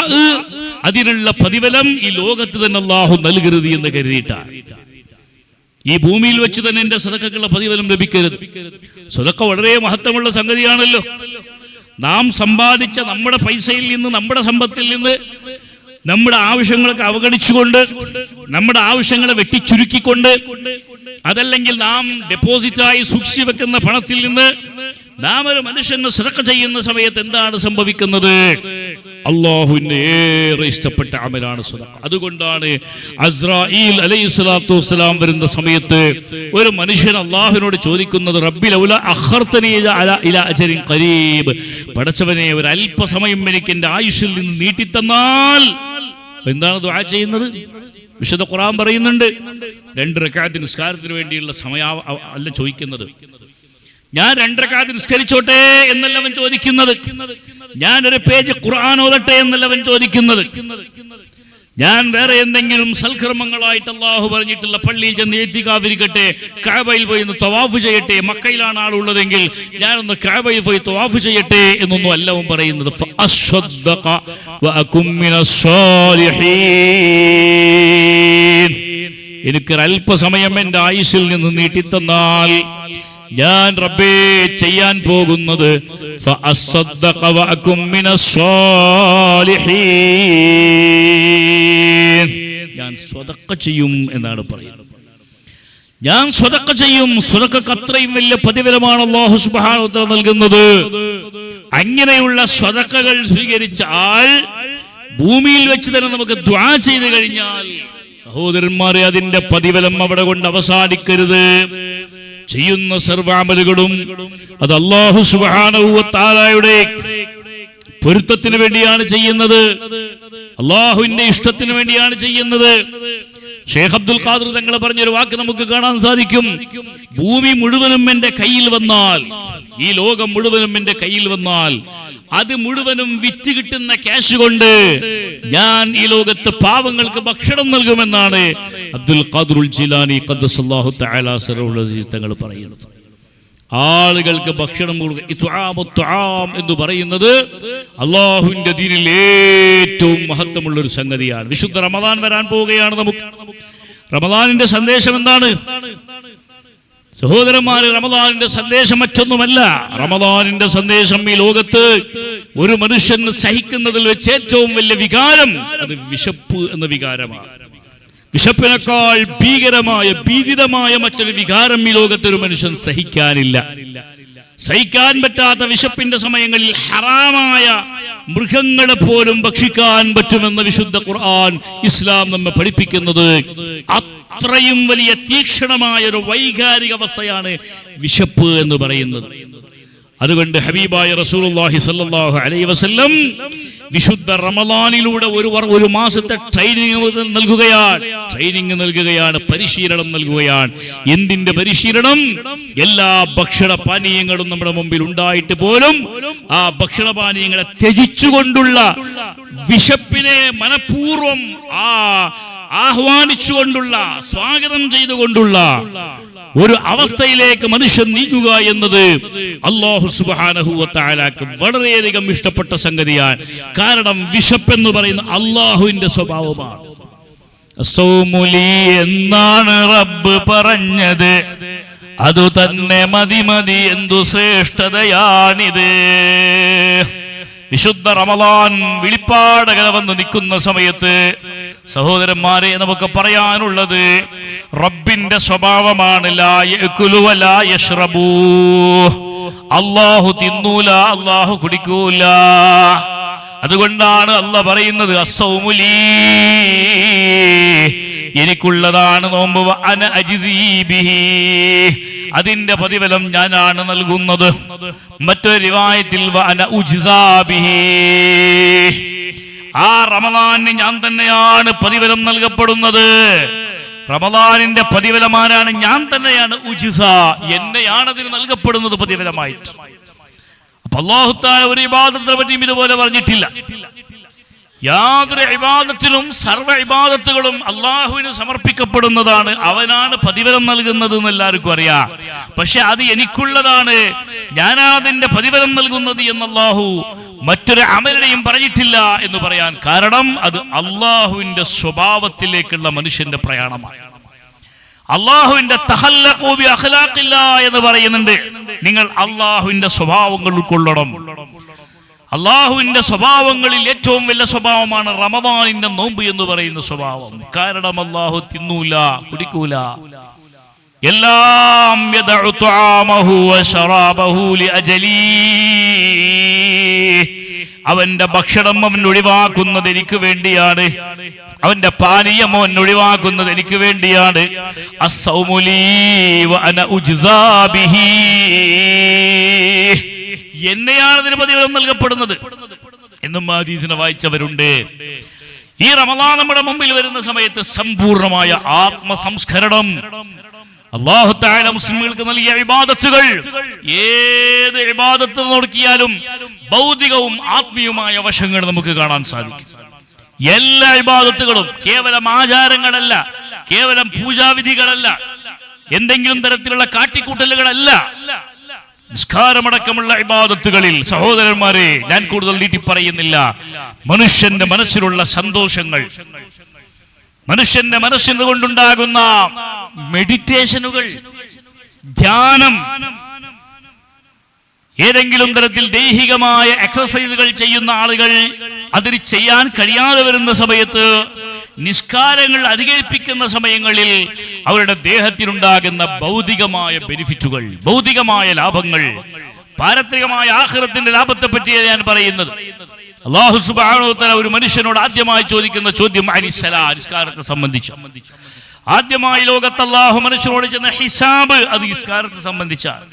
അതിനുള്ള പ്രതിഫലം ഈ ലോകത്ത് തന്നെ അല്ലാഹു നൽകരുത് എന്ന് കരുതിയിട്ടാണ്. ഈ ഭൂമിയിൽ വെച്ച് തന്നെ എന്റെ സ്വദഖക്കുള്ള പ്രതിഫലം ലഭിക്കരുത്. സ്വദഖ വളരെ മഹത്വമുള്ള സംഗതിയാണല്ലോ. നാം സമ്പാദിച്ച നമ്മുടെ പൈസയിൽ നിന്ന്, നമ്മുടെ സമ്പത്തിൽ നിന്ന് നമ്മുടെ ആവശ്യങ്ങളൊക്കെ അവഗണിച്ചുകൊണ്ട്, നമ്മുടെ ആവശ്യങ്ങളെ വെട്ടിച്ചുരുക്കിക്കൊണ്ട്, അതല്ലെങ്കിൽ നാം ഡെപ്പോസിറ്റായി സൂക്ഷിച്ചു വെക്കുന്ന പണത്തിൽ നിന്ന് നാം ഒരു മനുഷ്യന് സദഖ ചെയ്യുന്ന സമയത്ത് എന്താണ് സംഭവിക്കുന്നത്? അല്ലാഹുവിന് ഏറെ ഇഷ്ടപ്പെട്ട അമലാണ് സദഖ. അതുകൊണ്ടാണ് അസ്രായീൽ അലൈഹിസ്സലാത്തു വസ്സലാം വരുന്ന സമയത്ത് ഒരു മനുഷ്യൻ അല്ലാഹുവിനോട് ചോദിക്കുന്നത്, റബ്ബി ലൗലാ അഖർതനി ഇലാ അജരിൻ ഖരീബ്, പടച്ചവനെ ഒരു അല്പസമയം എനിക്ക് എന്റെ ആയുസ്സിൽ നിന്ന് നീട്ടിത്തന്നാൽ. എന്താണ് ദുആ ചെയ്യുന്നത്? വിശുദ്ധ ഖുർആൻ പറയുന്നുണ്ട്, 2 റക്അത്ത് നിസ്കാരത്തിന് വേണ്ടിയുള്ള സമയം അല്ല ചോദിക്കുന്നത്. ഞാൻ 2 റക്അത്ത് നിസ്കരിച്ചോട്ടെ എന്നല്ല അവൻ ചോദിക്കുന്നത്. ഞാൻ ഒരു പേജ് ഖുർആൻ ഓതട്ടെ എന്നല്ല അവൻ ചോദിക്കുന്നത്. ഞാൻ വേറെ എന്തെങ്കിലും സൽക്കർമ്മങ്ങളായിട്ട് അല്ലാഹു പറഞ്ഞിട്ടുള്ള പള്ളിയിൽ ചെന്ന് ഇത്തികാഫിരിക്കട്ടെ, കഅബയിൽ പോയി ഒന്ന് തവാഫ് ചെയ്യട്ടെ, മക്കയിലാണ് ആളുള്ളതെങ്കിൽ ഞാനൊന്ന് കഅബയിൽ പോയി തവാഫ് ചെയ്യട്ടെ എന്നൊന്നും അല്ല അവൻ പറയുന്നത്. ഫഅസ്വദ്ദഖ വഅകും മിനസ് സാലിഹീൻ, എനിക്കൊരല്പസമയം എൻ്റെ ആയുസ്സിൽ നിന്ന് നീട്ടിത്തന്നാൽ ഞാൻ റബ്ബേ ചെയ്യാൻ പോകുന്നത് ഫഅസ്സദ്ദഖ വഅകും മിനസ് സാലിഹീൻ, ഞാൻ സ്വതക്ക ചെയ്യും എന്നാണ് പറയുന്നത്. ഞാൻ സ്വതക്ക ചെയ്യും. സ്വതക്കക്ക് അത്രയും വലിയ പ്രതിഫലമാണ് അല്ലാഹു സുബ്ഹാനഹു വ തആല നൽകുന്നത്. അങ്ങനെയുള്ള സ്വതക്കകൾ സ്വീകരിച്ച ആൾ ഭൂമിയിൽ വെച്ച് തന്നെ നമുക്ക് ദുആ ചെയ്തു കഴിഞ്ഞാൽ, സഹോദരന്മാരെ, അതിന്റെ പ്രതിഫലം അവിടെ കൊണ്ട് അവസാനിക്കരുത്. ചെയ്യുന്ന സർവ്വാമലുകളും അത് അല്ലാഹു സുബ്ഹാനഹു വ തആലയുടെ പൊരുത്തത്തിന് വേണ്ടിയാണ് ചെയ്യുന്നത്, അല്ലാഹുവിന്റെ ഇഷ്ടത്തിന് വേണ്ടിയാണ് ചെയ്യുന്നത്. ഷേഖ് അബ്ദുൽ ഖാദിർ തങ്ങൾ പറഞ്ഞൊരു വാക്ക് നമുക്ക് കാണാൻ സാധിക്കും. ഭൂമി മുഴുവനും എന്റെ കയ്യിൽ വന്നാൽ, ഈ ലോകം മുഴുവനും എന്റെ കയ്യിൽ വന്നാൽ, അത് മുഴുവനും വിറ്റ് കിട്ടുന്ന ക്യാഷ് കൊണ്ട് ഞാൻ ഈ ലോകത്ത് പാവങ്ങൾക്ക് ഭക്ഷണം നൽകുമെന്നാണ് അബ്ദുൽ ഖാദിറുൽ ജീലാനി ഖദ്ദസല്ലാഹു തആല സിറഹുൽ അസീസ് തങ്ങൾ പറയുന്നത്. ആളുകൾക്ക് ഭക്ഷണം കൊടുക്കുക എന്ന് പറയുന്നത് അള്ളാഹുവിന്റെ ദീനിൽ ഏറ്റവും മഹത്വമുള്ള ഒരു സംഗതിയാണ്. വിശുദ്ധ റമദാൻ വരാൻ പോവുകയാണ്. നമുക്ക് റമദാനിന്റെ സന്ദേശം എന്താണ് സഹോദരന്മാരെ? റമദാനിന്റെ സന്ദേശം മറ്റൊന്നുമല്ല. റമദാനിന്റെ സന്ദേശം ഈ ലോകത്ത് ഒരു മനുഷ്യന് സഹിക്കുന്നതിൽ വെച്ച് ഏറ്റവും വലിയ വികാരം അത് വിശപ്പ് എന്ന വികാരമാണ്. വിശപ്പിനേക്കാൾ ഭീകരമായ ഭീതിതമായ മറ്റൊരു വികാരം ഈ ലോകത്ത് ഒരു മനുഷ്യൻ സഹിക്കാനില്ല. സഹിക്കാൻ പറ്റാത്ത വിശപ്പിന്റെ സമയങ്ങളിൽ ഹറാമായ മൃഗങ്ങളെ പോലും ഭക്ഷിക്കാൻ പറ്റുമെന്ന് വിശുദ്ധ ഖുർആൻ ഇസ്ലാം നമ്മെ പഠിപ്പിക്കുന്നത്. അത്രയും വലിയ തീക്ഷണമായ ഒരു വൈകാരിക അവസ്ഥയാണ് വിശപ്പ് എന്ന് പറയുന്നത്. അതുകൊണ്ട് ഹബീബായ റസൂലുള്ളാഹി സ്വല്ലല്ലാഹു അലൈഹി വസല്ലം വിശുദ്ധ റമദാനിലൂടെ ഒരു മാസത്തെ ട്രെയിനിങ് നൽകുകയാണ്, പരിശീലനം നൽകുകയാണ്. എന്തിന്റെ പരിശീലനം? എല്ലാ ഭക്ഷണ പാനീയങ്ങളും നമ്മുടെ മുമ്പിൽ ഉണ്ടായിട്ട് പോലും ആ ഭക്ഷണ പാനീയങ്ങളെ ത്യജിച്ചുകൊണ്ടുള്ള, വിശപ്പിനെ മനഃപൂർവ്വം ആഹ്വാനിച്ചുകൊണ്ടുള്ള, സ്വാഗതം ചെയ്തുകൊണ്ടുള്ള ഒരു അവസ്ഥയിലേക്ക് മനുഷ്യൻ നീങ്ങുക എന്നത് അല്ലാഹു സുബ്ഹാനഹു വ തആലക്ക് വളരെയധികം ഇഷ്ടപ്പെട്ട സംഗതിയാണ്. കാരണം വിശപ്പെന്ന് പറയുന്ന അല്ലാഹുവിന്റെ സ്വഭാവമാണ്. സൗമുലി എന്നാണ് റബ്ബ് പറഞ്ഞത്, അതു തന്നെ മതി മതി എന്തു ശ്രേഷ്ഠതയാണിത്. വിശുദ്ധ റമദാൻ വിളിപ്പാടകല വന്ന് നിൽക്കുന്ന സമയത്ത് സഹോദരന്മാരെ നമുക്ക് പറയാനുള്ളത് റബ്ബിന്റെ സ്വഭാവമാണ്. ലാ യഅ്കുലു വലാ യശ്റബൂ. അല്ലാഹു തിന്നൂല, അല്ലാഹു കുടിക്കൂല. അതുകൊണ്ടാണ് അല്ലാഹ് പറയുന്നത് അസ്സൗമുലീ, എനിക്കുള്ളതാണ് നോമ്പ്, അന അജ്സീ ബിഹി, അതിന്റെ പ്രതിഫലം ഞാനാണ് നൽകുന്നത്. മറ്റൊരു റിവായത്തിൽ അന ഉജ്സാ ബിഹി, ആ റമദാനിന് ഞാൻ തന്നെയാണ് പ്രതിഫലം നൽകപ്പെടുന്നത്. റമദാനിന്റെ പ്രതിഫലമാരാണ്? ഞാൻ തന്നെയാണ്. ഉജ്സ, എന്നെയാണ് അതിന് നൽകപ്പെടുന്നത് പ്രതിഫലമായിട്ട്. അപ്പൊ അല്ലാഹു തആല ഒരു ഇബാദത്തിനെ പറ്റിയും ഇതുപോലെ പറഞ്ഞിട്ടില്ല. യാതൊരു ഇബാദത്തിനും സർവ്വ ഇബാദത്തുകളും അള്ളാഹുവിന് സമർപ്പിക്കപ്പെടുന്നതാണ്. അവനാണ് പ്രതിഫലം നൽകുന്നത് എന്ന് എല്ലാവർക്കും അറിയാം. പക്ഷെ അത് എനിക്കുള്ളതാണ്, ഞാനതിന്റെ പ്രതിഫലം നൽകുന്നത് എന്ന് അല്ലാഹു മറ്റൊരു അമലിനെയും പറഞ്ഞിട്ടില്ല എന്ന് പറയാൻ കാരണം അത് അള്ളാഹുവിന്റെ സ്വഭാവത്തിലേക്കുള്ള മനുഷ്യന്റെ പ്രയാണമാണ്. അള്ളാഹുവിന്റെ തഖല്ലഖൂ ബി അഖ്ലാഖില്ലാ എന്ന് പറയുന്നുണ്ട്. നിങ്ങൾ അള്ളാഹുവിന്റെ സ്വഭാവങ്ങൾ ഉൾക്കൊള്ളണം. അള്ളാഹുവിന്റെ സ്വഭാവങ്ങളിൽ ഏറ്റവും വലിയ സ്വഭാവമാണ് റമദാനിന്റെ നോമ്പ് എന്ന് പറയുന്ന സ്വഭാവം. കാരണം അള്ളാഹു തിന്നൂല, കുടിക്കൂല. എല്ലാം യദഉ തുആമഹു വശറാബഹു ലിഅജലി, അവന്റെ ഭക്ഷണം അവൻ ഒഴിവാക്കുന്നത് എനിക്ക് വേണ്ടിയാണ്, അവന്റെ പാനീയം അവൻ ഒഴിവാക്കുന്നത് എനിക്ക് വേണ്ടിയാണ്. അസ്സൗമുലീ വഅന ഉജ്സാ ബിഹി, എന്നെയാണ് അതിന് പ്രതിഫലം നൽകപ്പെടുന്നത് എന്നും ഹദീസിനെ വായിച്ചവരുണ്ട്. ഈ റമദാൻ നമ്മുടെ മുമ്പിൽ വരുന്ന സമയത്ത് സമ്പൂർണമായ ആത്മസംസ്കരണം അല്ലാഹു തആല മുസ്ലിമുകൾക്ക് നൽകിയ ഇബാദത്തുകൾ, ഏത് ഇബാദത്ത് നോക്കിയാലും ഭൗതികവും ആത്മീയവുമായ വശങ്ങൾ നമുക്ക് കാണാൻ സാധിക്കും. എല്ലാ ഇബാദത്തുകളും കേവലം ആചാരങ്ങളല്ല, കേവലം പൂജാവിധികളല്ല, എന്തെങ്കിലും തരത്തിലുള്ള കാട്ടിക്കൂട്ടലുകളല്ല. നിസ്കാരമടക്കമുള്ള ഇബാദത്തുകളിൽ സഹോദരന്മാരെ, ഞാൻ കൂടുതൽ നീട്ടി പറയുന്നില്ല, മനുഷ്യന്റെ മനസ്സിലുള്ള സന്തോഷങ്ങൾ, മനുഷ്യന്റെ മനസ്സിന് കൊണ്ടുണ്ടാകുന്ന മെഡിറ്റേഷനുകൾ, ധ്യാനം, ഏതെങ്കിലും തരത്തിൽ ദൈഹികമായ എക്സസൈസുകൾ ചെയ്യുന്ന ആളുകൾ അതിന് ചെയ്യാൻ കഴിയാതെ വരുന്ന സമയത്ത്, നിസ്കാരങ്ങൾ അധികരിപ്പിക്കുന്ന സമയങ്ങളിൽ അവരുടെ ദേഹത്തിനുണ്ടാകുന്ന ഭൗതികമായ ബെനിഫിറ്റുകൾ, ഭൗതികമായ ലാഭങ്ങൾ, പാരത്രികമായ ആഖിറത്തിന്റെ ലാഭത്തെ പറ്റിയാണ് ഞാൻ പറയുന്നത്. അല്ലാഹു സുബ്ഹാനഹു വ തആല ഒരു മനുഷ്യനോട് ആദ്യമായി ചോദിക്കുന്ന ചോദ്യം അനിസ്സലാ, നിസ്കാരത്തെ സംബന്ധിച്ച്. ആദ്യമായി ലോകത്ത് അല്ലാഹു മനുഷ്യനോട് ചെന്ന ഹിസാബ് അത് നിസ്കാരത്തെ സംബന്ധിച്ചാണ്.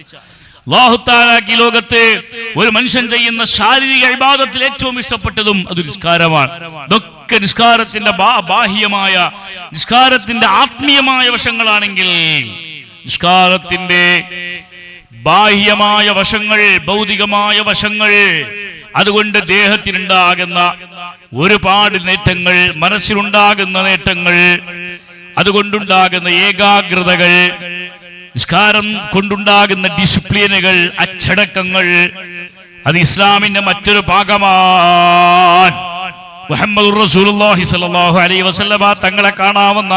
അല്ലാഹു തആലക്ക് ഈ ലോകത്ത് ഒരു മനുഷ്യൻ ചെയ്യുന്ന ശാരീരിക ഇബാദത്തിൽ ഏറ്റവും ഇഷ്ടപ്പെട്ടതും അത് നിസ്കാരമാണ്. ഇതൊക്കെ അതൊക്കെ നിസ്കാരത്തിന്റെ ബാഹ്യമായ, നിസ്കാരത്തിന്റെ ആത്മീയമായ വശങ്ങളാണെങ്കിൽ, നിസ്കാരത്തിന്റെ ബാഹ്യമായ വശങ്ങൾ, ഭൗതികമായ വശങ്ങൾ, അതുകൊണ്ട് ദേഹത്തിനുണ്ടാകുന്ന ഒരുപാട് നേട്ടങ്ങൾ, മനസ്സിലുണ്ടാകുന്ന നേട്ടങ്ങൾ, അതുകൊണ്ടുണ്ടാകുന്ന ഏകാഗ്രതകൾ, നിസ്കാരം കൊണ്ടുണ്ടാകുന്ന ഡിസിപ്ലിനുകൾ, അച്ചടക്കങ്ങൾ, അത് ഇസ്ലാമിന്റെ മറ്റൊരു ഭാഗമാണ്. മുഹമ്മദുർ റസൂലുള്ളാഹി സ്വല്ലല്ലാഹു അലൈഹി വസല്ലമ തങ്ങളെ കാണാവുന്ന,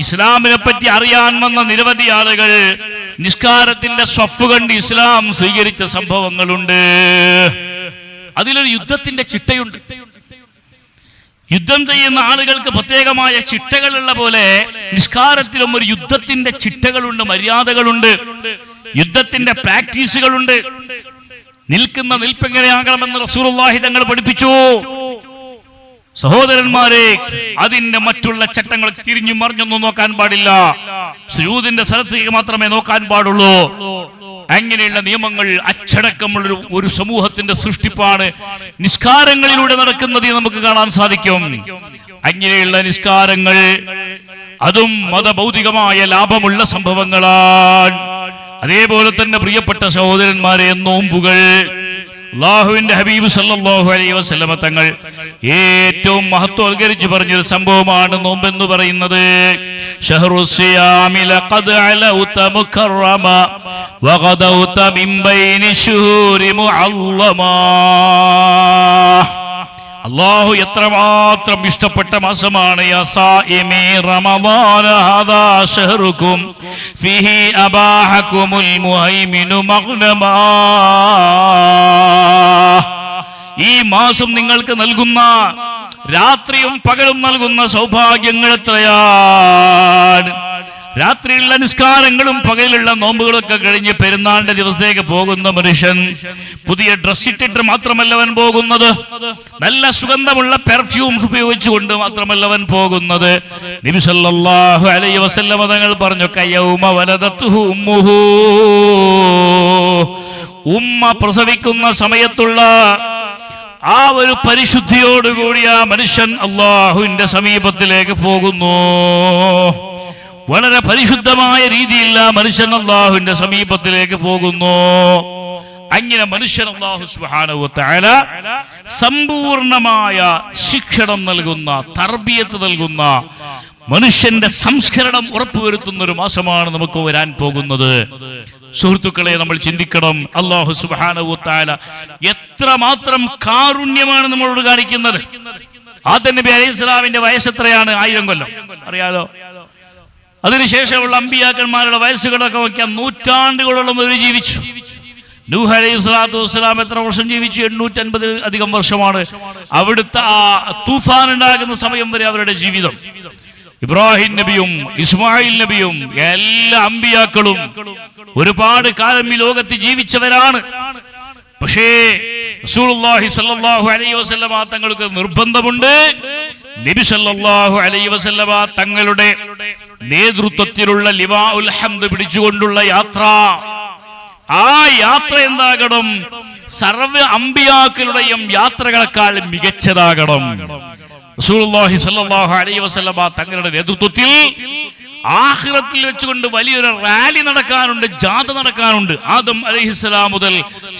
ഇസ്ലാമിനെ പറ്റി അറിയാൻ വന്ന നിരവധി ആളുകൾ നിസ്കാരത്തിന്റെ സ്വഫ് കണ്ട് ഇസ്ലാം സ്വീകരിച്ച സംഭവങ്ങളുണ്ട്. അതിലൊരു യുദ്ധത്തിന്റെ ചിട്ടയുണ്ട്. യുദ്ധം ചെയ്യുന്ന ആളുകൾക്ക് പ്രത്യേകമായ ചിട്ടകളുള്ള പോലെ നിസ്കാരത്തിലും ഒരു യുദ്ധത്തിന്റെ ചിട്ടകളുണ്ട്, മര്യാദകളുണ്ട്, യുദ്ധത്തിന്റെ പ്രാക്ടീസുകളുണ്ട്. നിൽക്കുന്ന നിൽപ്പെങ്ങനെയാകണമെന്ന് റസൂലുള്ളാഹി തങ്ങൾ പഠിപ്പിച്ചു. സഹോദരന്മാരെ, അതിന്റെ മറ്റുള്ള ചട്ടങ്ങൾ തിരിഞ്ഞു മറിഞ്ഞൊന്നും നോക്കാൻ പാടില്ല. സുജൂദിന്റെ സ്ഥലത്തേക്ക് മാത്രമേ നോക്കാൻ പാടുള്ളൂ. അങ്ങനെയുള്ള നിയമങ്ങൾ, അച്ചടക്കമുള്ള ഒരു സമൂഹത്തിന്റെ സൃഷ്ടിപ്പാണ് നിസ്കാരങ്ങളിലൂടെ നടക്കുന്നത് നമുക്ക് കാണാൻ സാധിക്കും. അങ്ങനെയുള്ള നിസ്കാരങ്ങൾ അതും മതഭൗതികമായ ലാഭമുള്ള സംഭവങ്ങളാണ്. അതേപോലെ തന്നെ പ്രിയപ്പെട്ട സഹോദരന്മാരെ, നോമ്പുകൾ അല്ലാഹുവിന്റെ ഹബീബ് സല്ലല്ലാഹു അലൈഹി വസല്ലമ തങ്ങൾ ഏറ്റവും മഹത്വവൽക്കരിച്ച് പറഞ്ഞൊരു സംഭവമാണ് നോമ്പെന്ന് പറയുന്നത്. ശഹ്റു സിയാമി ലഖദ് അലൗത മുകറമ വഗദൗത മിൻ ബൈനി ശുഹൂരി മുഅല്ലമാ. അല്ലാഹു എത്രമാത്രം ഇഷ്ടപ്പെട്ട മാസമാണ്. യാ സായിമി റമദാന ഹാദാ ശഹ്റുകും ഫീഹി അബാഹകുമുൽ മുഹൈമിനു മഗ്നമാ. ഈ മാസം നിങ്ങൾക്ക് നൽകുന്ന, രാത്രിയും പകലും നൽകുന്ന സൗഭാഗ്യങ്ങൾ എത്രയാണ്. രാത്രിയുള്ള നിസ്കാരങ്ങളും പകലുള്ള നോമ്പുകളൊക്കെ കഴിഞ്ഞ് പെരുന്നാളിന്റെ ദിവസത്തേക്ക് പോകുന്ന മനുഷ്യൻ പുതിയ ഡ്രസ് ഇട്ടിട്ട് മാത്രമല്ല അവൻ പോകുന്നത്, നല്ല സുഗന്ധമുള്ള പെർഫ്യൂംസ് ഉപയോഗിച്ചുകൊണ്ട് മാത്രമല്ല അവൻ പോകുന്നത്. നബി സല്ലല്ലാഹു അലൈഹി വസല്ലമ തങ്ങൾ പറഞ്ഞു, കയൗമ വലദത്തുഹു ഉമ്മുഹു. ഉമ്മ പ്രസവിക്കുന്ന സമയത്തുള്ള ആ ഒരു പരിശുദ്ധിയോടുകൂടി ആ മനുഷ്യൻ അല്ലാഹുവിന്റെ സമീപത്തിലേക്ക് പോകുന്നു. വളരെ പരിശുദ്ധമായ രീതിയിൽ ആ മനുഷ്യൻ അല്ലാഹുവിന്റെ സമീപത്തിലേക്ക് പോകുന്നു. അങ്ങനെ മനുഷ്യൻ അല്ലാഹു സുബ്ഹാനഹു വ തആല സമ്പൂർണമായ ശിക്ഷണം നൽകുന്ന, തർബിയത്ത് നൽകുന്ന, മനുഷ്യന്റെ സംസ്കരണം ഉറപ്പുവരുത്തുന്ന ഒരു മാസമാണ് നമുക്ക് വരാൻ പോകുന്നത്. സുഹൃത്തുക്കളെ, നമ്മൾ ചിന്തിക്കണം, അല്ലാഹു സുബ്ഹാനഹു വ തആല എത്രമാത്രം കാരുണ്യമാണ് നമ്മളോട് കാണിക്കുന്നത്. ആദം നബി അലൈഹിസ്സലാമിന്റെ വയസ്സ് എത്രയാണ്? 1000 കൊല്ലം, അറിയാലോ. അതിനുശേഷമുള്ള അമ്പിയാക്കന്മാരുടെ വയസ്സുകളൊക്കെ നോക്കിയാൽ നൂറ്റാണ്ടുകളോളം അവർ ജീവിച്ചു. നൂഹ് അലൈഹി സ്വലാത്തു വസ്സലാം എത്ര വർഷം ജീവിച്ചു? 850 അധികം വർഷമാണ്. അവിടുത്തെ ആ തൂഫാൻ ഉണ്ടാകുന്ന സമയം വരെ അവരുടെ ജീവിതം. ഇബ്രാഹിം നബിയും ഇസ്മായിൽ നബിയും എല്ലാ അമ്പിയാക്കളും ഒരുപാട് കാലം ഈ ലോകത്ത് ജീവിച്ചവരാണ്. പക്ഷേ റസൂലുള്ളാഹി സ്വല്ലല്ലാഹു അലൈഹി വസല്ലമ തങ്ങൾക്ക് നിർബന്ധമുണ്ട്. നബി സല്ലല്ലാഹു അലൈഹി വസല്ലമ തങ്ങളുടെ നേതൃത്വത്തിലുള്ള ലിവാഉൽ ഹംദ് പിടിച്ചുകൊണ്ടുള്ള യാത്ര, ആ യാത്ര എന്താകണം? സർവ്വ അമ്പിയാക്കളുടെയും യാത്രകളെക്കാൾ മികച്ചതാകണം. റസൂലുള്ളാഹി സ്വല്ലല്ലാഹു അലൈഹി വസല്ലമ തങ്ങളുടെ നേതൃത്വത്തിൽ ആഖിറത്തിൽ വെച്ചുകൊണ്ട് വലിയൊരു റാലി നടക്കാനുണ്ട്, ജാഥ നടക്കാനുണ്ട്. ആദം അലൈഹിസ്സലാം മുതൽ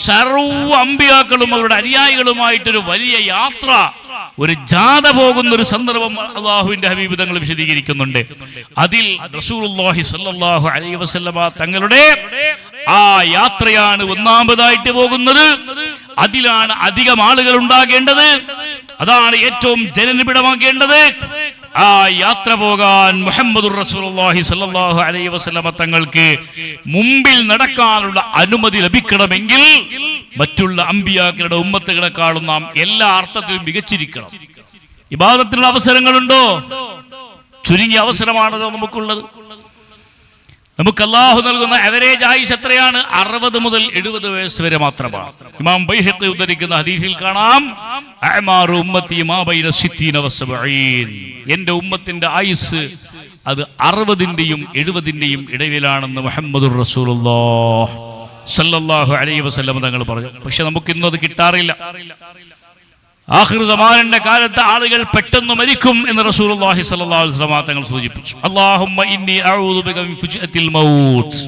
സർവ്വ അമ്പിയാക്കളും അവരുടെ അനുയായികളുമായിട്ടൊരു വലിയ യാത്ര, ഒരു ജാഥ പോകുന്ന ഒരു സന്ദർഭം അല്ലാഹുവിന്റെ ഹബീബ് തങ്ങൾ വിശദീകരിക്കുന്നുണ്ട്. അതിൽ റസൂലുള്ളാഹി സ്വല്ലല്ലാഹു അലൈഹി വസല്ലമ തങ്ങളുടെ ആ യാത്രയാണ് ഒന്നാമതായിട്ട് പോകുന്നത്. അതിലാണ് അധികം ആളുകൾ ഉണ്ടാകേണ്ടത്, അതാണ് ഏറ്റവും ജനനിബിഡമാകേണ്ടത്. ആ യാത്ര പോകാൻ മുഹമ്മദുർ റസൂലുള്ളാഹി സ്വല്ലല്ലാഹു അലൈഹി വസല്ലമ തങ്ങൾക്ക് മുമ്പിൽ നടക്കാനുള്ള അനുമതി ലഭിക്കണമെങ്കിൽ മറ്റുള്ള അമ്പിയാക്കളുടെ ഉമ്മത്തുകളെക്കാളും നാം എല്ലാ അർത്ഥത്തിലും മികച്ചിരിക്കണം. ഇബാദത്തിനുള്ള അവസരങ്ങളുണ്ടോ? ചുരുങ്ങിയ അവസരമാണല്ലോ നമുക്കുള്ളത്. നമുക്ക് അല്ലാഹു നൽകുന്ന അവറേജ് ആയുസ് എത്രയാണ്? 60 മുതൽ 70 വയസ്സ് വരെ മാത്രമാണ്. ഇമാം ബൈഹഖി ഉദ്ധരിക്കുന്ന ഹദീസിൽ കാണാം, അഅ്മാറു ഉമ്മത്തി മാ ബൈന 60 വ 70. എൻ്റെ ഉമ്മത്തിന്റെ ആയുസ് അത് 60ന്റെയും 70ന്റെയും ഇടയിലാണെന്ന് മുഹമ്മദുർ റസൂലുള്ളാഹി സ്വല്ലല്ലാഹു അലൈഹി വസല്ലം തങ്ങൾ പറഞ്ഞു. പക്ഷെ നമുക്ക് ഇന്നും അത് കിട്ടാറില്ല. ആഖിർ സമാനിന്റെ കാലത്ത് ആളുകൾ പെട്ടെന്ന് മരിക്കും എന്ന് റസൂലുള്ളാഹി സ്വല്ലല്ലാഹു അലൈഹി വസല്ലം തങ്ങൾ സൂചിപ്പിച്ചു. അല്ലാഹുമ്മ ഇന്നി അഊദു ബിക മിൻ ഫുജ്അത്തിൽ മൗത്ത്.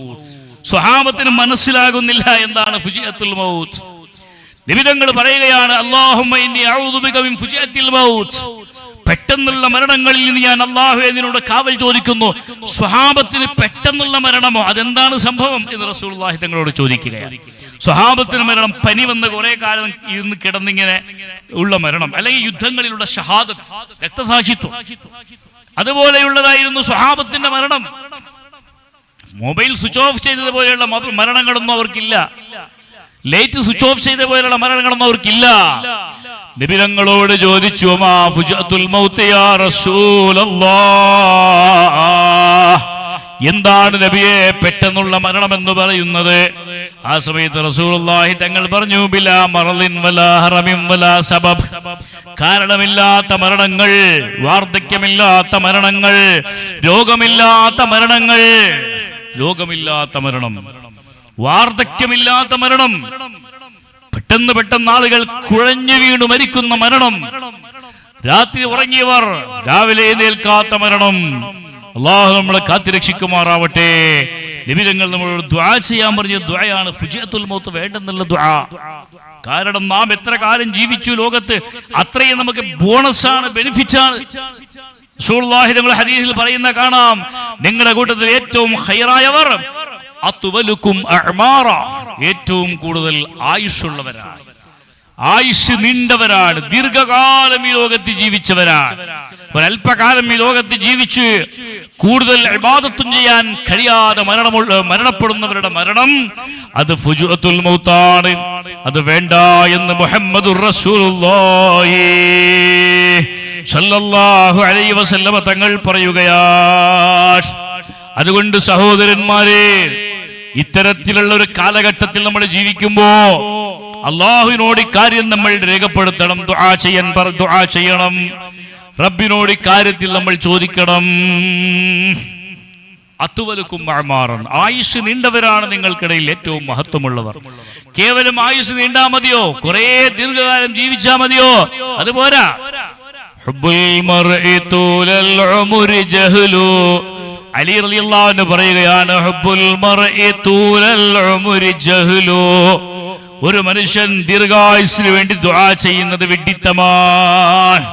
സ്വഹാബത്തിന് മനസ്സിലാകുന്നില്ല എന്താണ് ഫുജ്അത്തുൽ മൗത്ത്. നബി തങ്ങൾ പറയുകയാണ്, അല്ലാഹുമ്മ ഇന്നി അഊദു ബിക മിൻ ഫുജ്അത്തിൽ മൗത്ത്. പെട്ടെന്നുള്ള മരണങ്ങളിൽ നിന്ന് ഞാൻ അല്ലാഹുവേ നിന്നോട് കാവൽ ചോദിക്കുന്നു. സ്വഹാബത്തിന് പെട്ടെന്നുള്ള മരണമോ, അതെന്താണ് സംഭവം എന്ന് റസൂലുള്ളാഹി തങ്ങളോട് ചോദിക്കുകയാണ്. സ്വഹാബത്തിന് മരണം പനി വന്ന് കുറെ കാലം ഇരുന്ന് കിടന്നിങ്ങനെ ഉള്ള മരണം, അല്ലെങ്കിൽ യുദ്ധങ്ങളിലുള്ള ഷഹാദത്ത്, രക്തസാക്ഷിത്വം, അതുപോലെയുള്ളതായിരുന്നു സ്വഹാബത്തിന്റെ മരണം. മൊബൈൽ സ്വിച്ച് ഓഫ് ചെയ്തതുപോലെയുള്ള മരണങ്ങളൊന്നും അവർക്കില്ല. ലൈറ്റ് സ്വിച്ച് ഓഫ് ചെയ്ത പോലെയുള്ള മരണങ്ങളൊന്നും അവർക്കില്ല. നബി തങ്ങളോട് ചോദിച്ചു, മാ ഫുജ്അത്തുൽ മൗത്ത് യാ റസൂലല്ലാഹ്, എന്താണ് നബിയെ പെട്ടെന്നുള്ള മരണം എന്ന് പറയുന്നത്? ആ സമയത്ത് റസൂലുള്ളാഹി തങ്ങൾ പറഞ്ഞു, ബിലാ മറളിൻ വലാ ഹറമിൻ വലാ സബബ്. കാരണമില്ലാത്ത മരണങ്ങൾ, വാർദ്ധക്യമില്ലാത്ത മരണങ്ങൾ, രോഗമില്ലാത്ത മരണങ്ങൾ, രോഗമില്ലാത്ത മരണം, വാർദ്ധക്യമില്ലാത്ത മരണം, പെട്ടെന്ന് ആളുകൾ കുഴഞ്ഞു വീണു മരിക്കുന്ന മരണം, രാത്രി ഉറങ്ങിയവർ രാവിലെ എഴുന്നേൽക്കാത്ത മരണം. അല്ലാഹു നമ്മളെ കാത്തിരക്ഷിക്കുമാറാവട്ടെ. നബി തങ്ങൾ നമ്മളോട് ദുആ ചെയ്യാൻ പറഞ്ഞ ദുആയാണ് ഫുജ്അത്തുൽ മൗത്ത് വേണ്ടെന്നുള്ള ദുആ. കാരണം നാം എത്ര കാലം ജീവിച്ചു ലോകത്ത്, അത്രയും നമുക്ക് ബോണസാണ്, ബെനിഫിറ്റാണ്. റസൂലുള്ളാഹി തങ്ങൾ ഹദീസിൽ പറയുന്ന കാണാം, നിങ്ങളുടെ കൂട്ടത്തിൽ ഏറ്റവും ഖൈറായവർ അത്വലുക്കും അഅ്മാറ, ഏറ്റവും കൂടുതൽ ആയുസ്സുള്ളവരാണ്, ആയുഷ് നീണ്ടവരാണ്, ദീർഘകാലം ഈ ലോകത്ത് ജീവിച്ചവരാണ്. ഒരല്പകാലം ഈ ലോകത്ത് ജീവിച്ച് കൂടുതൽ ഇബാദത്തും ചെയ്യാൻ കഴിയാതെ മരണപ്പെടുന്നവരുടെ മരണം അത് ഫുജ്അത്തുൽ മൗത്താണ്. അത് വേണ്ട എന്ന് മുഹമ്മദുർ റസൂലുള്ളാഹി സല്ലല്ലാഹു അലൈഹി വസല്ലം തങ്ങൾ പറയുകയാണ്. അതുകൊണ്ട് സഹോദരന്മാരെ, ഇത്തരത്തിലുള്ള ഒരു കാലഘട്ടത്തിൽ നമ്മൾ ജീവിക്കുമ്പോ അള്ളാഹുവിനോട് കാര്യം നമ്മൾ രേഖപ്പെടുത്തണം, ദുആ ചെയ്യണം. റബ്ബിനോട് കാര്യത്തിൽ നമ്മൾ ചോദിക്കണം. അത്വലുക്കും അഅ്മാറൻ, ആയുഷ് നീണ്ടവരാണ് നിങ്ങൾക്കിടയിൽ ഏറ്റവും മഹത്വമുള്ളവർ. കേവലം ആയുഷ് നീണ്ടാ മതിയോ? കുറെ ദീർഘകാലം ജീവിച്ചാ മതിയോ? അതുപോരാ. ഹുബ്ബുൽ മർഇ തൂലൽ ഉംരി ജഹ്ലു, അലി റളിയല്ലാഹു അൻഹു പറയുകയാണ്, ഹുബ്ബുൽ മർഇ തൂലൽ ഉംരി ജഹ്ലു, ഒരു മനുഷ്യൻ ദീർഘായുസ്സിന് വേണ്ടി ദുആ ചെയ്യുന്നത് വിഡ്ഢിത്തമാണ്.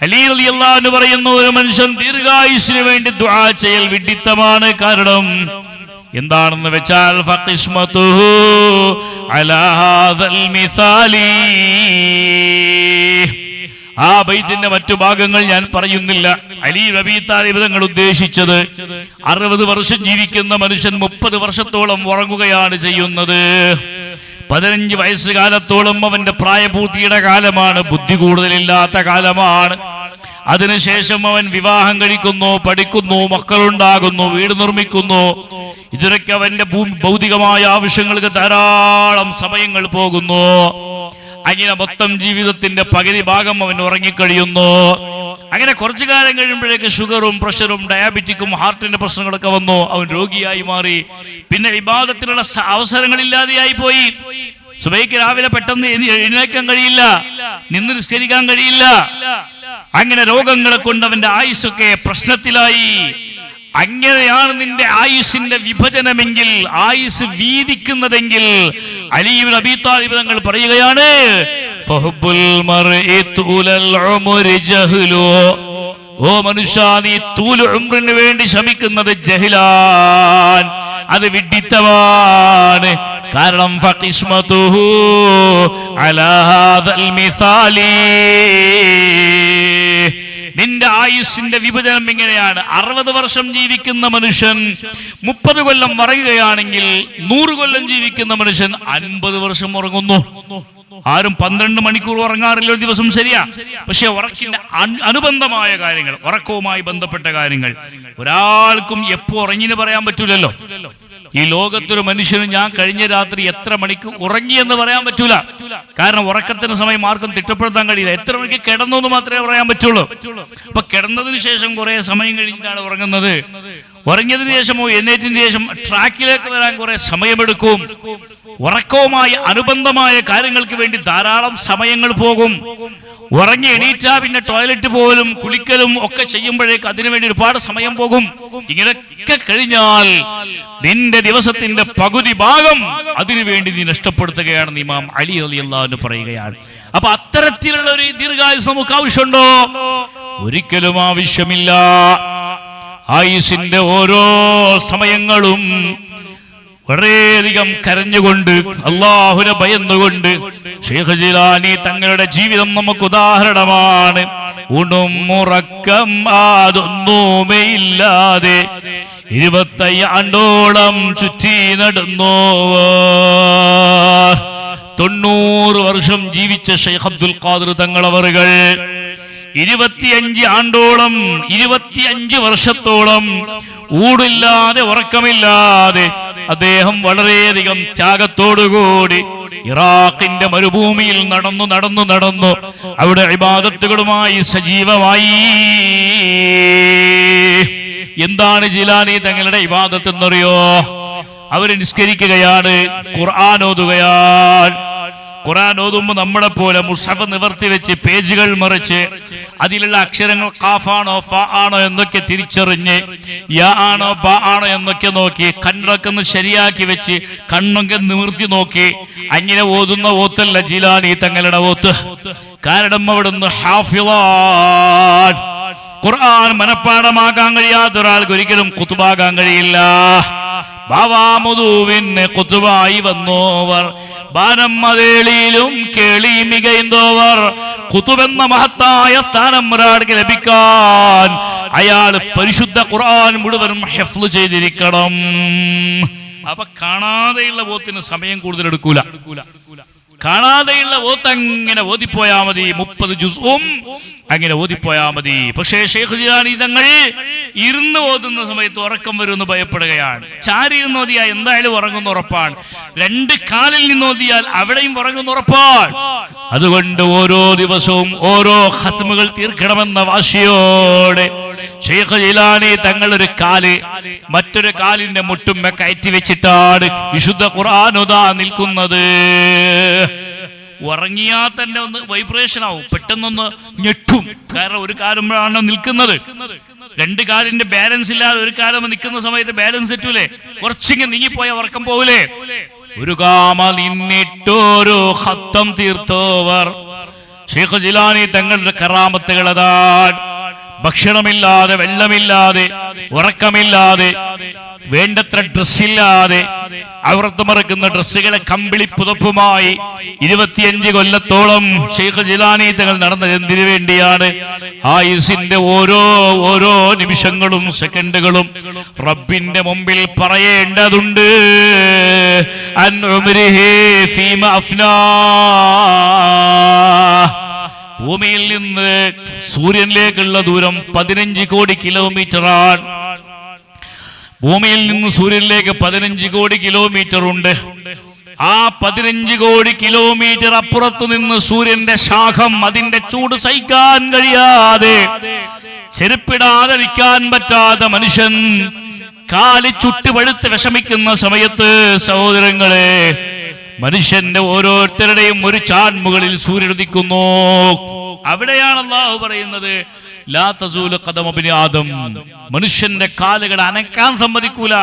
അലി റളിയല്ലാഹു അൻഹു പറയുന്നു, ഒരു മനുഷ്യൻ ദീർഘായുസ്സിന് വേണ്ടി ദുആ ചെയ്യൽ വിഡ്ഢിത്തമാണ്. കാരണം എന്താണെന്ന് വെച്ചാൽ ഫഖിസ്മതുഹു അലാ ഹാദൽ മിസാലി. ആ ബൈത്തിന്റെ മറ്റു ഭാഗങ്ങൾ ഞാൻ പറയുന്നില്ല. അലി അബീ താലിബ് തങ്ങൾ ഉദ്ദേശിച്ചത് 60 വർഷം ജീവിക്കുന്ന മനുഷ്യൻ 30 വർഷത്തോളം ഉറങ്ങുകയാണ് ചെയ്യുന്നത്. 15 വയസ്സുകാലത്തോളം അവന്റെ പ്രായപൂർത്തിയുടെ കാലമാണ്, ബുദ്ധി കൂടുതലില്ലാത്ത കാലമാണ്. അതിനുശേഷം അവൻ വിവാഹം കഴിക്കുന്നു, പഠിക്കുന്നു, മക്കളുണ്ടാകുന്നു, വീട് നിർമ്മിക്കുന്നു. ഇതിനൊക്കെ അവന്റെ ഭൗതികമായ ആവശ്യങ്ങൾക്ക് ധാരാളം സമയങ്ങൾ പോകുന്നു. അങ്ങനെ മൊത്തം ജീവിതത്തിന്റെ പകുതി ഭാഗം അവൻ ഉറങ്ങിക്കഴിയുന്നു. അങ്ങനെ കുറച്ചു കാലം കഴിയുമ്പോഴേക്ക് ഷുഗറും പ്രഷറും ഡയാബറ്റിക്കും ഹാർട്ടിന്റെ പ്രശ്നങ്ങളൊക്കെ വന്നു. അവൻ രോഗിയായി മാറി. പിന്നെ ഇബാദത്തിനുള്ള അവസരങ്ങളില്ലാതെയായി പോയി. സുബൈക്ക് രാവിലെ പെട്ടെന്ന് എഴുന്നേൽക്കാൻ കഴിയില്ല, നിന്ന് നിസ്കരിക്കാൻ കഴിയില്ല. അങ്ങനെ രോഗങ്ങളെ കൊണ്ട് അവന്റെ ആയുസ്സൊക്കെ പ്രശ്നത്തിലായി. അങ്ങനെയാണ് നിന്റെ ആയുസ്സിന്റെ വിഭജനമെങ്കിൽ, ആയുസ് വീതിക്കുന്നതെങ്കിൽ, അലി ഇബ്നു അബീ താലിബ് തങ്ങൾ പറയുകയാണ്, ഫഹുബ്ബുൽ മർഇ തൂലൽ ഉംരി ജഹ്ലു, ഓ മനുഷ്യ, നീ തൂലു ഉംറിന് വേണ്ടി ശ്രമിക്കുന്നത് ജഹ്ലാൻ, അത് വിഡ്ഢിത്തമാണ്. കാരണം ഫഖിസ്മതുഹു അലാ ഹാദൽ മിസാലി, നിന്റെ ആയുസ്സിന്റെ വിഭജനം ഇങ്ങനെയാണ്. 60 വർഷം ജീവിക്കുന്ന മനുഷ്യൻ 30 കൊല്ലം ഉറങ്ങുകയാണെങ്കിൽ 100 കൊല്ലം ജീവിക്കുന്ന മനുഷ്യൻ 50 വർഷം ഉറങ്ങുന്നു. ആരും 12 മണിക്കൂർ ഉറങ്ങാറില്ല ഒരു ദിവസം, ശരിയാ. പക്ഷെ ഉറക്കിന്റെ അനുബന്ധമായ കാര്യങ്ങൾ, ഉറക്കവുമായി ബന്ധപ്പെട്ട കാര്യങ്ങൾ ഒരാൾക്കും എപ്പോ ഉറങ്ങിന്ന് പറയാൻ പറ്റൂലല്ലോ. ഈ ലോകത്തൊരു മനുഷ്യന് ഞാൻ കഴിഞ്ഞ രാത്രി എത്ര മണിക്ക് ഉറങ്ങി എന്ന് പറയാൻ പറ്റൂല. കാരണം ഉറക്കത്തിന് സമയം ആർക്കും തിട്ടപ്പെടുത്താൻ കഴിയില്ല. എത്ര മണിക്ക് കിടന്നു എന്ന് മാത്രമേ പറയാൻ പറ്റുള്ളൂ. അപ്പൊ കിടന്നതിന് ശേഷം കുറെ സമയം കഴിഞ്ഞിട്ടാണ് ഉറങ്ങുന്നത്. ഉറങ്ങിയതിനു ശേഷമോ എഴുന്നേറ്റിന് ശേഷം ട്രാക്കിലേക്ക് വരാൻ കുറെ സമയമെടുക്കും. ഉറക്കവുമായി അനുബന്ധമായ കാര്യങ്ങൾക്ക് വേണ്ടി ധാരാളം സമയങ്ങൾ പോകും. ഉറങ്ങി എണീറ്റാ പിന്നെ ടോയ്ലറ്റ് പോലും കുളിക്കലും ഒക്കെ ചെയ്യുമ്പോഴേക്ക് അതിനുവേണ്ടി ഒരുപാട് സമയം പോകും. ഇങ്ങനെയൊക്കെ കഴിഞ്ഞാൽ നിന്റെ ദിവസത്തിന്റെ പകുതി ഭാഗം അതിനുവേണ്ടി നീ നഷ്ടപ്പെടുത്തുകയാണെന്ന് ഇമാം അലി റളിയല്ലാഹു അൻഹു പറയുകയാണ്. അപ്പൊ അത്തരത്തിലുള്ള ഒരു ദീർഘായുസ് നമുക്ക് ആവശ്യമുണ്ടോ? ഒരിക്കലും ആവശ്യമില്ല. ആയുസിന്റെ ഓരോ സമയങ്ങളും വളരെയധികം കരഞ്ഞുകൊണ്ട് അല്ലാഹുവിനെ ഭയന്നുകൊണ്ട് ശൈഖ് ജിലാനി തങ്ങളുടെ ജീവിതം നമുക്ക് ഉദാഹരണമാണ്. ഉണും ഉറക്കം അതൊന്നുമേയില്ലാതെ 25 ആണ്ടോളം ചുറ്റി നടന്നു 90 വർഷം ജീവിച്ച ശൈഖ് അബ്ദുൽ ഖാദിർ തങ്ങളവറുകൾ 25 ആണ്ടോളം 25 വർഷത്തോളം ഊടില്ലാതെ ഉറക്കമില്ലാതെ അദ്ദേഹം വളരെയധികം ത്യാഗത്തോടുകൂടി ഇറാഖിന്റെ മരുഭൂമിയിൽ നടന്നു അവിടെ ഇബാദത്തുകളുമായി സജീവമായി. എന്താണ് ജിലാനി തങ്ങളുടെ ഇബാദത്ത് എന്നറിയോ? അവര് നിസ്കരിക്കുകയാണ്, ഖുർആൻ ഓതുകയാണ്. ഖുർആൻ ഓതുമ്പോൾ നമ്മളെ പോലെ മുസ്ഹഫ് നിവർത്തി വെച്ച് പേജുകൾ മറിച്ച് അതിലുള്ള അക്ഷരങ്ങൾ ഖാഫാണോ ഫ ആണോ എന്നൊക്കെ തിരിച്ചറിഞ്ഞ് യാ ആണോ ബ ആണോ എന്നൊക്കെ നോക്കി കണ്ണൊക്കെ ഒന്ന് ശരിയാക്കി വെച്ച് കണ്ണൊക്കെ നിവർത്തി നോക്കി അങ്ങനെ ഓതുന്ന ഓത്തല്ല ജിലാനി തങ്ങളുടെ ഓത്ത്. കാരണം അവിടുന്ന് ഹാഫിളാൻ. ഖുർആൻ മനപ്പാഠമാക്കാൻ കഴിയാത്ത ഒരാൾക്ക് ഒരിക്കലും ഖുതുബാകാൻ കഴിയില്ല. ബാവാമുദുവിന് ഖുതുബായി വന്നോവർ ബാനം മതേളിയിലും കേളി മികൈന്തോവർ. ഖുതുബെന്ന മഹത്തായ സ്ഥാനം ഒരാൾക്ക് ലഭിക്കാൻ അയാൾ പരിശുദ്ധ ഖുർആൻ മുഴുവനും ഹിഫ്ള് ചെയ്തിരിക്കണം. അപ്പൊ കാണാതെയുള്ള ഓത്തിന് സമയം കൂടുതൽ എടുക്കൂല. കാണാതെയുള്ള ഓത്ത് അങ്ങനെ ഓതിപ്പോയാ മതി, 30 ജുസും അങ്ങനെ ഓതിപ്പോയാ മതി. പക്ഷേ ശൈഖ് ജിലാനി തങ്ങൾ ഇരുന്ന് ഓതുന്ന സമയത്ത് ഉറക്കം വരുമെന്ന് ഭയപ്പെടുകയാണ്. ചാരി ഇരുന്ന് ഓതിയാൽ എന്തായാലും ഉറങ്ങുന്ന ഉറപ്പാണ്. 2 കാലിൽ നിന്ന് ഓതിയാൽ അവിടെയും ഉറങ്ങുന്ന ഉറപ്പാണ്. അതുകൊണ്ട് ഓരോ ദിവസവും ഓരോ ഖത്മുകൾ തീർക്കണമെന്ന വാശിയോടെ ശൈഖ് ജിലാനി തങ്ങൾ ഒരു കാല് മറ്റൊരു കാലിന്റെ മുട്ടുമ്മ കയറ്റി വെച്ചിട്ടാണ് വിശുദ്ധ ഖുർആൻ ഓതാ നിൽക്കുന്നത്. ഉറങ്ങിയാൽ തന്നെ ഒന്ന് വൈബ്രേഷൻ ആവും, പെട്ടെന്നൊന്ന് ഞെട്ടും. കാരണം ഒരു കാലുമ്പോഴാണ് നിൽക്കുന്നത്. 2 കാലിന്റെ ബാലൻസ് ഇല്ലാതെ ഒരു കാലം നിൽക്കുന്ന സമയത്ത് ബാലൻസ് തെറ്റൂലേ? കുറച്ചിങ്ങനെ നീങ്ങിപ്പോയ ഉറക്കം പോകൂലേ? ഒരു കാമ നിന്നിട്ടോരോ ഖത്തം തീർത്തോവർ ശൈഖ് ജിലാനി തങ്ങളുടെ കറാമത്തുകൾ അതാണ്. ഭക്ഷണമില്ലാതെ, വെള്ളമില്ലാതെ, ഉറക്കമില്ലാതെ, വേണ്ടത്ര ഡ്രസ്സില്ലാതെ അവർത്ത് മറക്കുന്ന ഡ്രസ്സുകളെ കമ്പിളി പുതപ്പുമായി 25 കൊല്ലത്തോളം ശൈഖ് ജിലാനി തങ്ങൾ നടന്നത് എന്തിനു വേണ്ടിയാണ്? ആയുസിന്റെ ഓരോ നിമിഷങ്ങളും സെക്കൻഡുകളും റബ്ബിന്റെ മുമ്പിൽ പറയേണ്ടതുണ്ട്. അൻ ഉംരിഹി ഫീമ അഫ്നാ. ഭൂമിയിൽ നിന്ന് സൂര്യനിലേക്കുള്ള ദൂരം 15 കോടി കിലോമീറ്ററാണ്. ഭൂമിയിൽ നിന്ന് സൂര്യനിലേക്ക് 15 കോടി കിലോമീറ്റർ ഉണ്ട്. ആ 15 കോടി കിലോമീറ്റർ അപ്പുറത്ത് നിന്ന് സൂര്യന്റെ ശാഖം അതിന്റെ ചൂട് സഹിക്കാൻ കഴിയാതെ ചെരുപ്പിടാതെ നിൽക്കാൻ പറ്റാത്ത മനുഷ്യൻ കാലി ചുട്ടുപഴുത്ത് വിഷമിക്കുന്ന സമയത്ത് സഹോദരങ്ങളെ, മനുഷ്യന്റെ ഓരോരുത്തരുടെയും ഒരു ചാൺമുകളിൽ സൂര്യൻ ഉദിക്കുന്നു. അവിടെയാണ് അല്ലാഹു പറയുന്നത് ലാ തസൂലു ഖദമ ഇബ്നി ആദം. മനുഷ്യന്റെ കാലുകൾ അനക്കാൻ സമ്മതിക്കൂല.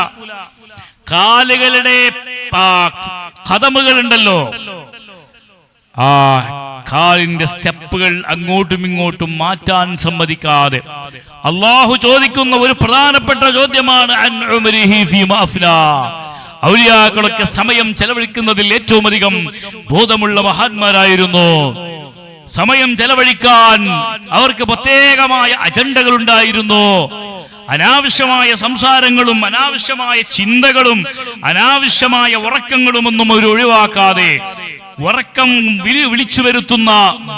കാലുകളുടെ ഖദമുകൾ ഉണ്ടല്ലോ, ആ കാലിന്റെ സ്റ്റെപ്പുകൾ അങ്ങോട്ടും ഇങ്ങോട്ടും മാറ്റാൻ സമ്മതിക്കാതെ അല്ലാഹു ചോദിക്കുന്ന ഒരു പ്രധാനപ്പെട്ട ചോദ്യമാണ് അൻ ഉംരിഹി ഫീമ അഫ്നാ. ഔലിയാക്കളൊക്കെ സമയം ചെലവഴിക്കുന്നതിൽ ഏറ്റവും അധികം ബോധമുള്ള മഹാന്മാരായിരുന്നു. സമയം ചെലവഴിക്കാൻ അവർക്ക് പ്രത്യേകമായ അജണ്ടകൾ ഉണ്ടായിരുന്നു. അനാവശ്യമായ സംസാരങ്ങളും അനാവശ്യമായ ചിന്തകളും അനാവശ്യമായ ഉറക്കങ്ങളും ഒന്നും അവർ ഒഴിവാക്കാതെ, ഉറക്കം വിളിച്ചു വരുത്തുന്ന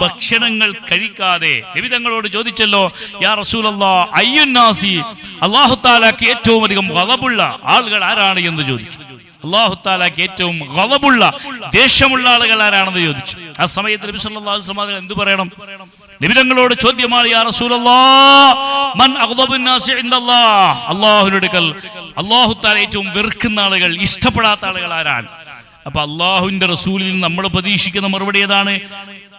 ഭക്ഷണങ്ങൾ കഴിക്കാതെ നബി തങ്ങളോട് ചോദിച്ചല്ലോ, യാ റസൂലല്ലാഹ് അയ്യുന്നാസി, അല്ലാഹു തആലക്ക് ഏറ്റവും അധികം ഗളബുള്ള ആളുകൾ ആരാണ് എന്ന് ചോദിച്ചു. അല്ലാഹു തആലക്ക് ഏറ്റവും ഗളബുള്ള ദേഷ്യമുള്ള ആളുകൾ ആരാണെന്ന് ചോദിച്ചു. ആ സമയത്ത് നബി സല്ലല്ലാഹു അലൈഹി വസല്ലം എന്ത് പറയണം? നബി തങ്ങളോട് ചോദ്യമാണ്, യാ റസൂലല്ലാഹ് മൻ അഗ്ദബുൻ നാസി ഇൻദല്ലാഹ്, അല്ലാഹുവിന്റെ അടുക്കൽ അല്ലാഹു തആല ഏറ്റവും വെറുക്കുന്ന ആളുകൾ, ഇഷ്ടപ്പെടാത്ത ആളുകൾ ആരാണ്? അപ്പൊ അല്ലാഹുവിന്റെ റസൂലിൽ നിന്ന് നമ്മൾ പ്രതീക്ഷിക്കുന്ന മറുപടി ഏതാണ്?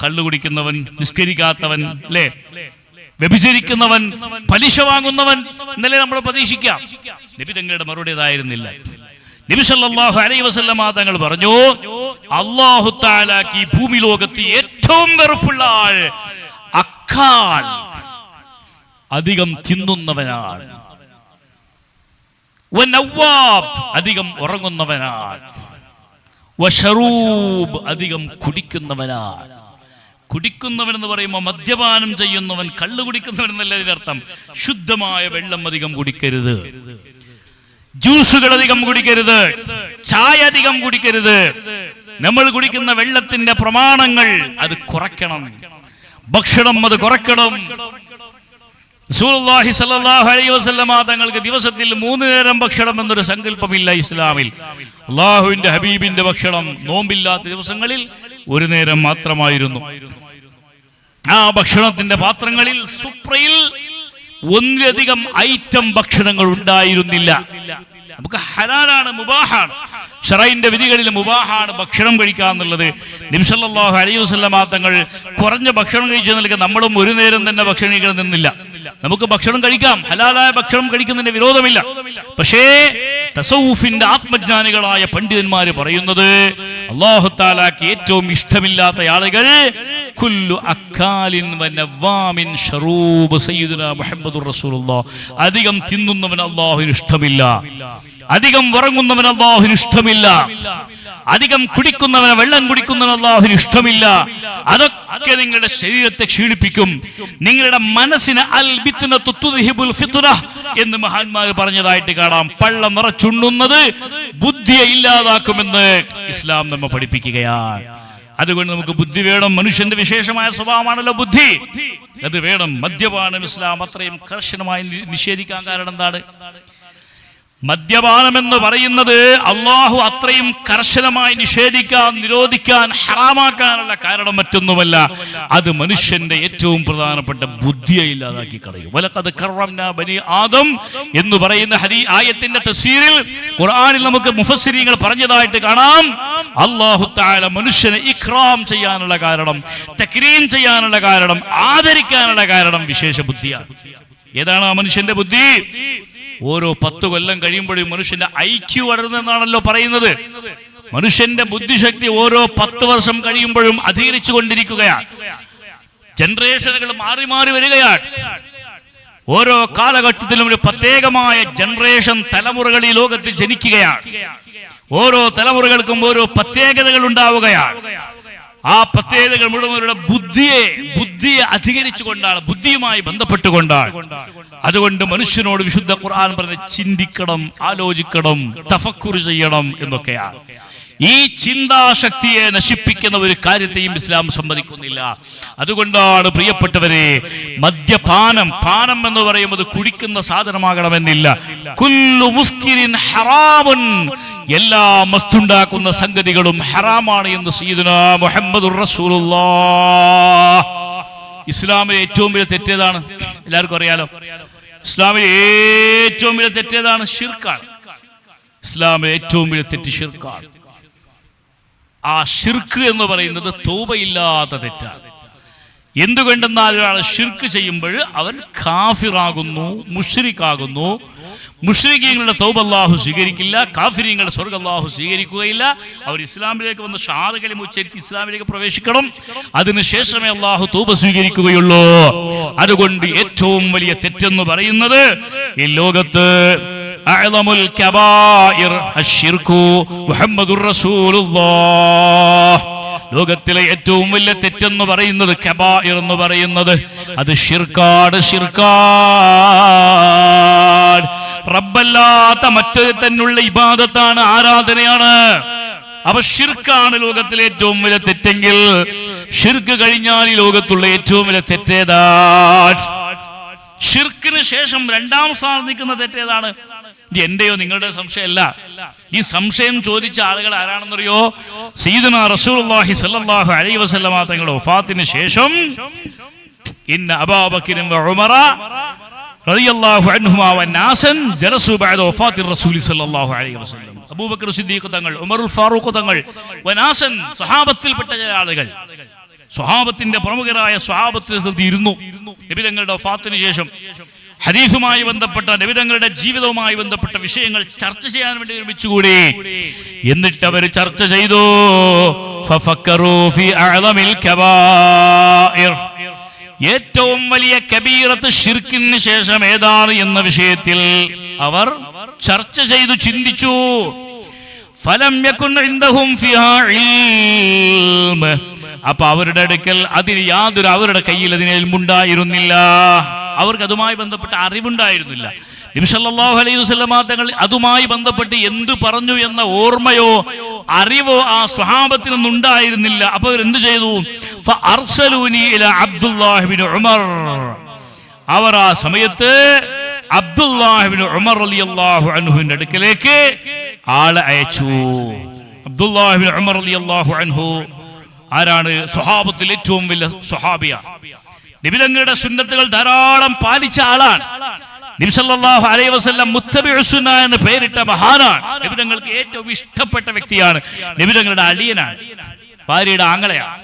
കള്ളു കുടിക്കുന്നവൻ, നിസ്കരിക്കാത്തവൻ, അല്ലേ, വ്യഭിചരിക്കുന്നവൻ, പലിശ വാങ്ങുന്നവൻ എന്നല്ലേ നമ്മൾ പ്രതീക്ഷിക്കാം. നബി തങ്ങളുടെ മറുപടി അതായിരുന്നില്ല. നബി സല്ലല്ലാഹു അലൈഹി വസല്ലമ തങ്ങൾ പറഞ്ഞു, അല്ലാഹു തആലക്ക് ഈ ഭൂമി ലോകത്ത് ഏറ്റവും വെറുപ്പുള്ള ആൾ അക്കാൽ, അധികം തിന്നുന്നവനാണ്, വനവ്വാബ്, അധികം ഉറങ്ങുന്നവനാണ്, വശറൂബ്, അധികം കുടിക്കുന്നവനാണ്. കുടിക്കുന്നവൻ എന്ന് പറയുമ്പോൾ മദ്യപാനം ചെയ്യുന്നവൻ, കള്ളു കുടിക്കുന്നവൻ എന്നല്ല ഇതിനർത്ഥം. ശുദ്ധമായ വെള്ളം അധികം കുടിക്കരുത്, ജ്യൂസുകൾ അധികം കുടിക്കരുത്, ചായ അധികം കുടിക്കരുത്. നമ്മൾ കുടിക്കുന്ന വെള്ളത്തിന്റെ പ്രമാണങ്ങൾ അത് കുറയ്ക്കണം, ഭക്ഷണം അത് കുറയ്ക്കണം. റസൂലുള്ളാഹി സ്വല്ലല്ലാഹു അലൈഹി വസല്ലമ തങ്ങൾക്ക് ദിവസത്തിൽ 3 നേരം ഭക്ഷണം എന്നൊരു സങ്കല്പമില്ല ഇസ്ലാമിൽ. അല്ലാഹുവിന്റെ ഹബീബിന്റെ ഭക്ഷണം നോമ്പില്ലാത്ത ദിവസങ്ങളിൽ 1 നേരം മാത്രമായിരുന്നു. ആ ഭക്ഷണത്തിന്റെ പാത്രങ്ങളിൽ സുപ്രയിൽ 1-ലധികം ഐറ്റം ഭക്ഷണങ്ങൾ ഉണ്ടായിരുന്നില്ല. നമുക്ക് ഹലാലാണ്, മുബാഹാണ്, ശറഈന്റെ വിധികളിൽ മുബാഹാണ് ഭക്ഷണം കഴിക്കുക എന്നുള്ളത്. നബി സല്ലല്ലാഹു അലൈഹി വസല്ലമ തങ്ങൾ കുറഞ്ഞ ഭക്ഷണം കഴിച്ചു നൽകുക, നമ്മളും 1 നേരം തന്നെ ഭക്ഷണം കഴിക്കണം നിന്നില്ല. നമുക്ക് ഭക്ഷണം കഴിക്കാം, ഹലാലായ ഭക്ഷണം കഴിക്കുന്നതിന്റെ വിരോധമില്ല. പക്ഷേ തസവ്വുഫിന്റെ ആത്മജ്ഞാനികളായ പണ്ഡിതന്മാര് പറയുന്നത്, അല്ലാഹു തആലക്ക് ഏറ്റവും ഇഷ്ടമില്ലാത്ത ആളുകൾ കുല്ലു അക്കാലിൻ വനവ്വാമിൻ ശറൂബ് സയ്യിദുനാ മുഹമ്മദുർ റസൂലുള്ളാഹ്, അധികം തിന്നുന്നവൻ അല്ലാഹുവിന് ഇഷ്ടമില്ല, അധികം ഉറങ്ങുന്നവൻ അല്ലാഹുവിന് ഇഷ്ടമില്ല, അധികം കുടിക്കുന്നവന്, വെള്ളം കുടിക്കുന്നവന് അല്ലാഹുവിന് ഇഷ്ടമില്ല. അതൊക്കെ നിങ്ങളുടെ ശരീരത്തെ ക്ഷീണിപ്പിക്കും, നിങ്ങളുടെ മനസ്സിന് അൽ ബിത്നതു തുദ്ഹിബുൽ ഫിത്ന എന്ന് മഹാന്മാർ പറഞ്ഞതായിട്ട് കാണാം. പള്ള നിറച്ചുണ്ണുന്നത് ബുദ്ധിയെ ഇല്ലാതാക്കുമെന്ന് ഇസ്ലാം നമ്മെ പഠിപ്പിക്കുകയാണ്. അതുകൊണ്ട് നമുക്ക് ബുദ്ധി വേണം. മനുഷ്യന്റെ വിശേഷമായ സ്വഭാവമാണല്ലോ ബുദ്ധി, അത് വേണം. മദ്യപാനം ഇസ്ലാം അത്രയും കർശനമായി നിഷേധിക്കാൻ കാരണം എന്താണ്? മദ്യപാനം എന്ന് പറയുന്നത് അള്ളാഹു അത്രയും കർശനമായി നിഷേധിക്കാൻ, നിരോധിക്കാൻ, ഹറാമാക്കാനുള്ള കാരണം മറ്റൊന്നുമല്ല, അത് മനുഷ്യന്റെ ഏറ്റവും പ്രധാനപ്പെട്ട ബുദ്ധിയെ ഇല്ലാതാക്കി കളയും. വലഖദ് കറംനാ ബനി ആദം എന്ന് പറയുന്ന ആയത്തിന്റെ തഫ്സീറിൽ ഖുർആനിൽ നമുക്ക് മുഫസ്സിരീങ്ങൾ പറഞ്ഞതായിട്ട് കാണാം. അല്ലാഹു തആല മനുഷ്യനെ ഇക്റാം ചെയ്യാനുള്ള കാരണം, തക്രീം ചെയ്യാനുള്ള കാരണം, ആദരിക്കാനുള്ള കാരണം വിശേഷ ബുദ്ധിയാണ്. ഏതാണ് ആ മനുഷ്യന്റെ ബുദ്ധി? ഓരോ 10 കൊല്ലം കഴിയുമ്പോഴും മനുഷ്യന്റെ IQ വളരുന്നതെന്നാണല്ലോ പറയുന്നത്. മനുഷ്യന്റെ ബുദ്ധിശക്തി ഓരോ 10 വർഷം കഴിയുമ്പോഴും അധികരിച്ചു കൊണ്ടിരിക്കുകയാണ്. ജനറേഷനുകൾ മാറി മാറി വരികയാണ്. ഓരോ കാലഘട്ടത്തിലും ഒരു പ്രത്യേകമായ ജനറേഷൻ തലമുറകൾ ഈ ലോകത്ത് ജനിക്കുകയാണ്. ഓരോ തലമുറകൾക്കും ഓരോ പ്രത്യേകതകൾ ഉണ്ടാവുകയാണ്. ആ പ്രത്യേകതകൾ മുഴുവൻ ബുദ്ധിയെ അധികരിച്ചുകൊണ്ടാണ്, ബുദ്ധിയുമായി ബന്ധപ്പെട്ടുകൊണ്ടാണ്. അതുകൊണ്ട് മനുഷ്യനോട് വിശുദ്ധ ഖുർആൻ പറഞ്ഞ് ചിന്തിക്കണം, ആലോചിക്കണം, തഫക്കുർ ചെയ്യണം എന്നൊക്കെയാണ്. ഈ ചിന്താശക്തിയെ നശിപ്പിക്കുന്ന ഒരു കാര്യത്തെയും ഇസ്ലാം സമ്മതിക്കുന്നില്ല. അതുകൊണ്ടാണ് പ്രിയപ്പെട്ടവരെ, പാനം എന്ന് പറയുന്നത് കുടിക്കുന്ന സാധനമാകണമെന്നില്ല. കുല്ലു മുസ്കിരിൻ ഹറാമുൻ, എല്ലാ മസ്തുണ്ടാക്കുന്ന സംഗതികളും ഹറാമാണ് എന്ന് സയ്യിദുനാ മുഹമ്മദുർ റസൂലുള്ളാഹ്. ഇസ്ലാമിലെ ഏറ്റവും വലിയ തെറ്റേതാണ്? എല്ലാവർക്കും അറിയാലോ. ഇസ്ലാമിലെ ഏറ്റവും വലിയ തെറ്റേതാണ്? ഷിർക്കാണ്. ഇസ്ലാമിലെ ഏറ്റവും വലിയ തെറ്റ് ഷിർക്കാണ്. ആ ഷിർക്ക് എന്ന് പറയുന്നത് തൗബയില്ലാത്ത തെറ്റാണ്. എന്തുകൊണ്ടെന്നാൽ ഒരാൾ ഷിർക്ക് ചെയ്യുമ്പോൾ അവൻ കാഫിറാകുന്നു, മുശ്രിക്കാകുന്നു. മുശ്രിക്കീങ്ങളുടെ തൗബ അല്ലാഹു സ്വീകരിക്കില്ല, കാഫിരീങ്ങളുടെ സ്വർഗ്ഗം അല്ലാഹു സ്വീകരിക്കുകയില്ല. അവർ ഇസ്ലാമിലേക്ക് വന്ന് ഷഹാദ കലിമ ഉച്ചരിച്ച് ഇസ്ലാമിലേക്ക് പ്രവേശിക്കണം. അതിനുശേഷമേ അല്ലാഹു തൗബ സ്വീകരിക്കുകയുള്ളൂ. അതുകൊണ്ട് ഏറ്റവും വലിയ തെറ്റെന്ന് പറയുന്നത് ഈ ലോകത്ത് അഅ്ളമുൽ കബായിർ അശ്ശിർകു മുഹമ്മദുർ റസൂലുള്ളാഹ്, ലോകത്തിലെ ഏറ്റവും വലിയ തെറ്റെന്ന് പറയുന്നത്, കബായിർ എന്ന് പറയുന്നത് അത് ഷിർക്കാണ്. റബ്ബല്ലാത്ത മറ്റൊരു തന്നുള്ള ഇബാദത്താണ്, ആരാധനയാണ്. അപ്പൊ ഷിർക്കാണ് ലോകത്തിലെ ഏറ്റവും വലിയ തെറ്റെങ്കിൽ, ഷിർക്ക് കഴിഞ്ഞാൽ ഈ ലോകത്തുള്ള ഏറ്റവും വലിയ തെറ്റേതാണ്? ഷിർക്കിന് ശേഷം 2ാം സ്ഥാനം നിൽക്കുന്ന തെറ്റേതാണ്? എന്റെയോ നിങ്ങളുടെ സംശയമല്ല. ഈ സംശയം ചോദിച്ച ആളുകൾ ആരാണെന്നറിയോ? സയ്യിദുനാ റസൂലുള്ളാഹി സ്വല്ലല്ലാഹു അലൈഹി വസല്ലമ തങ്ങളുടെ വഫാത്തിന് ശേഷം ഇന്ന അബൂബക്കർ വ ഉമറ റളിയല്ലാഹു അൻഹുമാ വന്നാസൻ ജലസു ബഅദ വഫാത്തി റസൂലി സ്വല്ലല്ലാഹു അലൈഹി വസല്ലം. അബൂബക്കർ സിദ്ദീഖ് തങ്ങൾ, ഉമറുൽ ഫാറൂഖ് തങ്ങൾ, വനാസൻ സഹാബത്തിൽപ്പെട്ട ചില ആളുകൾ, സ്വഹാബത്തിന്റെ പ്രമുഖരായ സ്വഹാബത്തിൽ ഇരുന്നു നബി തങ്ങളുടെ വഫാത്തിന് ശേഷം ഹദീസുമായി ബന്ധപ്പെട്ട നബി തങ്ങളുടെ ജീവിതവുമായി ബന്ധപ്പെട്ട വിഷയങ്ങൾ ചർച്ച ചെയ്യാൻ വേണ്ടി ഒരുമിച്ചുകൂടി. എന്നിട്ട് അവർ ചർച്ച ചെയ്തു. ഫഫക്കറൂ ഫീ അഅ്ളമിൽ കബായിർ, ഏറ്റവും വലിയ കബീറത്ത് ശിർക്കിന് ശേഷം ഏതാണ് എന്ന വിഷയത്തിൽ അവർ ചർച്ച ചെയ്തു, ചിന്തിച്ചു. ഫലം യകുൻ ഇൻദഹും ഫിഹാ ഇൽമ, അപ്പൊ അവരുടെ അടുക്കൽ അതിന് യാതൊരു, അവരുടെ കയ്യിൽ അതിന് ഇൽമുണ്ടായിരുന്നില്ല, അവർക്ക് അതുമായി ബന്ധപ്പെട്ട അറിവുണ്ടായിരുന്നില്ല. നബി സല്ലല്ലാഹു അലൈഹി വസല്ലം തങ്ങൾ അതുമായി ബന്ധപ്പെട്ട് എന്തു പറഞ്ഞു എന്ന ഓർമ്മയോ അറിവോ ആ സ്വഹാബത്തിനൊന്നും ഉണ്ടായിരുന്നില്ല. അപ്പൊ അവരെന്ത് ചെയ്തു? ഫഅർസലൂനി ഇലാ അബ്ദുല്ലാഹി ഇബ്നു ഉമർ, അവർ ആ സമയത്ത് അബ്ദുല്ലാഹി ഇബ്നു ഉമർ റളിയല്ലാഹു അൻഹുവിന്റെ അടുക്കലേക്ക് ആളെ അയച്ചു. അബ്ദുല്ലാഹി ഇബ്നു ഉമർ റളിയല്ലാഹു അൻഹു ആരാണ്? സ്വഹാബത്തിൽ ഏറ്റവും വലിയ സ്വഹാബിയ, നബി തങ്ങളുടെ സുന്നത്തുകൾ ധാരാളം പാലിച്ച ആളാണ്. നബി സല്ലല്ലാഹു അലൈഹി വസല്ലം മുത്തബിഉ സുന്ന എന്ന് പേരിട്ട മഹാനാണ്. നബി തങ്ങൾക്ക് ഏറ്റവും ഇഷ്ടപ്പെട്ട വ്യക്തിയാണ്. നബി തങ്ങളുടെ അളിയനാണ്, ഭാര്യയുടെ ആങ്ങളയാണ്.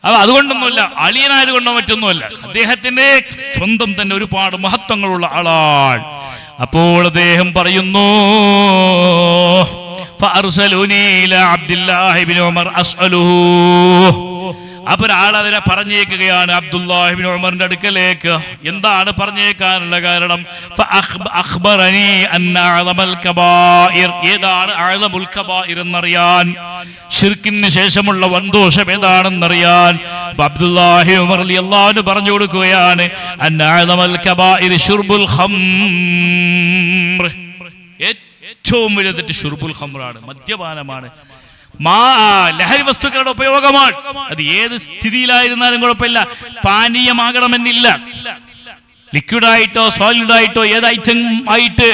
അപ്പൊ അതുകൊണ്ടൊന്നുമല്ല, അളിയനായത് കൊണ്ടോ മറ്റൊന്നുമല്ല, അദ്ദേഹത്തിന്റെ സ്വന്തം തന്നെ ഒരുപാട് മഹത്വങ്ങളുള്ള ആളാണ്. അപ്പോൾ അദ്ദേഹം പറയുന്നു, ഫഅർസലൂനി ഇലാ അബ്ദുല്ലാഹി ഇബ്നു ഉമർ അസ്അലുഹു, അപ്പോൾ ആളതിനെ പറഞ്ഞേക്കുകയാണ് അബ്ദുല്ലാഹി ഇബ്നു ഉമറിന്റെ അടുക്കലേക്ക്. എന്താണ് പറഞ്ഞേക്കാനുള്ള കാരണം? അഖ്ബറനി അന്ന അഅ്ളമൽ കബായിർ, ഏതാണ് അഅ്ളമുൽ കബായിർ എന്നറിയാൻ, ശിർക്കിന് ശേഷമുള്ള വൻദോഷം ഏതാണെന്നറിയാൻ അബ്ദുല്ലാഹി ഉമർ റളിയല്ലാഹു അൻഹു പറഞ്ഞു കൊടുക്കുകയാണ്, അന്ന അഅ്ളമൽ കബായിർ ശുർബുൽ ഖംർ, ഏറ്റവും വലിയ തെറ്റ് ശുർബുൽ ഖംറാണ്, മദ്യപാനമാണ്, ലഹരി വസ്തുക്കളുടെ ഉപയോഗമാണ്. അത് ഏത് സ്ഥിതിയിലായിരുന്നാലും കുഴപ്പമില്ല, പാനീയമാകണമെന്നില്ല. ലിക്വിഡായിട്ടോ സോളിഡായിട്ടോ ഏത് ഐറ്റം ആയിട്ട്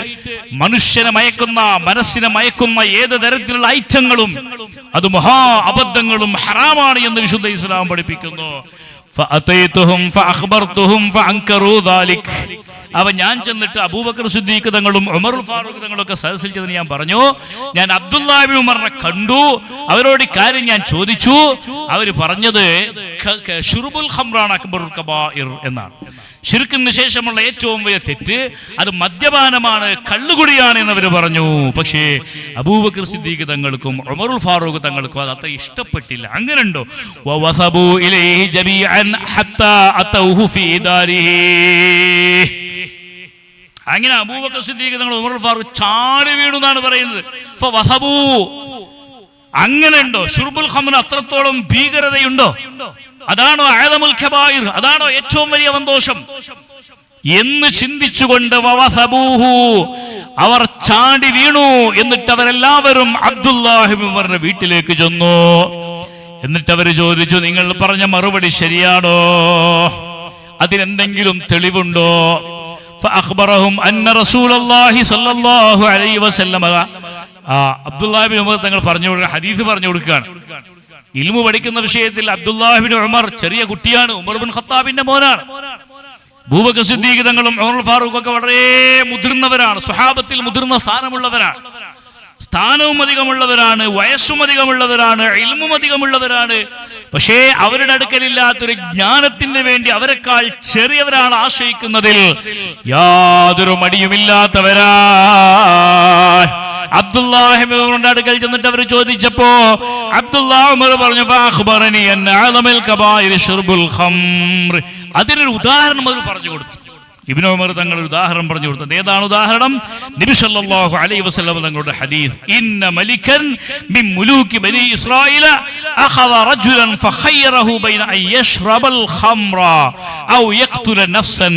മനുഷ്യനെ മയക്കുന്ന, മനസ്സിനെ മയക്കുന്ന ഏത് തരത്തിലുള്ള ഐറ്റങ്ങളും അത് മഹാ അബദ്ധങ്ങളും ഹറാമാണ് എന്ന് വിശുദ്ധ ഇസ്ലാം പഠിപ്പിക്കുന്നു. അവ ഞാൻ ചെന്നിട്ട് അബൂബക്കർ സിദ്ദീഖ് തങ്ങളും ഉമറുൽ ഫാറൂഖ് തങ്ങളും ഒക്കെ സദസ്സിൽ ചെന്ന് ഞാൻ പറഞ്ഞു, ഞാൻ അബ്ദുല്ലാഹി ഇബ്നു ഉമറിനെ കണ്ടു, അവരോട് ഈ കാര്യം ഞാൻ ചോദിച്ചു. അവർ പറഞ്ഞത് ശുർബുൽ ഖംറാണ് അക്ബറുൽ കബായിർ എന്നാണ്. ശിർക്കിന് ശേഷമുള്ള ഏറ്റവും വലിയ തെറ്റ് അത് മദ്യപാനമാണ്, കള്ളുകുടിയാണ് എന്നവർ പറഞ്ഞു. പക്ഷേ അബൂബക്കർ സിദ്ദീഖ് തങ്ങൾക്കും ഉമറുൽ ഫാറൂഖ് തങ്ങൾക്കും അത് അത്ര ഇഷ്ടപ്പെട്ടില്ല. അങ്ങനെയുണ്ടോ? വവസബു ഇലൈഹി ജമീഅൻ ഹത്താ അതൗഹു ഫീ ദാരിഹി, അങ്ങനെ അബൂബക്കർ സിദ്ദീഖ് തങ്ങൾ ഉമറുൽ ഫാറൂഖ് ചാടി വീണു എന്നാണ് പറയുന്നത്. ഫവസബു, അങ്ങനെ ഉണ്ടോ? ശുർബുൽ ഖംർ അത്രത്തോളം ഭീകരതയുണ്ടോ? അതാണോ അഅ്ളമുൽ കബായിർ? അതാണോ ഏറ്റവും വലിയ വൻദോഷം എന്ന് ചിന്തിച്ചുകൊണ്ട് വവസബൂഹു, അവർ ചാടി വീണു. എന്നിട്ട് അവരെല്ലാവരും അബ്ദുല്ലാഹി ഇബ്നു ഉമറിന്റെ വീട്ടിലേക്ക് ചെന്നു. എന്നിട്ട് അവർ ചോദിച്ചു, നിങ്ങൾ പറഞ്ഞ മറുപടി ശരിയാണോ? അതിനെന്തെങ്കിലും തെളിവുണ്ടോ? ഫഅഖ്ബറഹും അന്ന റസൂലുള്ളാഹി സ്വല്ലല്ലാഹു അലൈഹി വസല്ലം, അബ്ദുല്ലാഹി ഇബ്നു ഉമർ തങ്ങൾ പറഞ്ഞു കൊടുക്കുക, ഹദീസ് പറഞ്ഞു കൊടുക്കുകയാണ്. ഇൽമു പഠിക്കുന്ന വിഷയത്തിൽ അബ്ദുല്ലാഹി ഇബ്നു ഉമർ ചെറിയ കുട്ടിയാണ്, ഉമർ ഇബ്നു ഖത്താബിന്റെ മോനാണ്. അബൂബക്കർ സിദ്ദീഖ് തങ്ങളും ഉമറുൽ ഫാറൂഖ് ഒക്കെ വളരെ മുതിർന്നവരാണ്, സ്വഹാബത്തിൽ മുതിർന്ന സ്ഥാനമുള്ളവരാണ്, സ്ഥാനവും അധികമുള്ളവരാണ്, വയസ്സും അധികമുള്ളവരാണ്, ഇൽമും അധികമുള്ളവരാണ്. പക്ഷേ അവരുടെ അടുക്കലില്ലാത്തൊരു ജ്ഞാനത്തിന് വേണ്ടി അവരെക്കാൾ ചെറിയവരാണ് ആശ്രയിക്കുന്നതിൽ യാതൊരു മടിയുമില്ലാത്തവരാ. അബ്ദുല്ലാഹി ഇബ്നു ഉമറിന്റെ അടുക്കൽ ചെന്നിട്ട് അവർ ചോദിച്ചപ്പോ അബ്ദുല്ലാഹി ഉമർ പറഞ്ഞു, ഫഅഖ്ബറനി അന്ന അഅ്ളമൽ കബായിർ ശുർബുൽ ഖംർ. അതിനൊരു ഉദാഹരണം അവർ പറഞ്ഞു കൊടുത്തു. ഇബ്നു ഉമർ തങ്ങൾ ഒരു ഉദാഹരണം പറഞ്ഞു കൊടുത്തത്. ഏതാണ് ഉദാഹരണം? നബി സല്ലല്ലാഹു അലൈഹി വസല്ലം തങ്ങളുടെ ഹദീസ്, ഇന്ന മലികൻ മിൻ മുലൂകി ബനി ഇസ്രായീല അഖദ റജുലൻ ഫഖയ്യറഹു ബൈന അൻ യശ്റബൽ ഖംറ ഔ യഖ്തുല നഫ്സൻ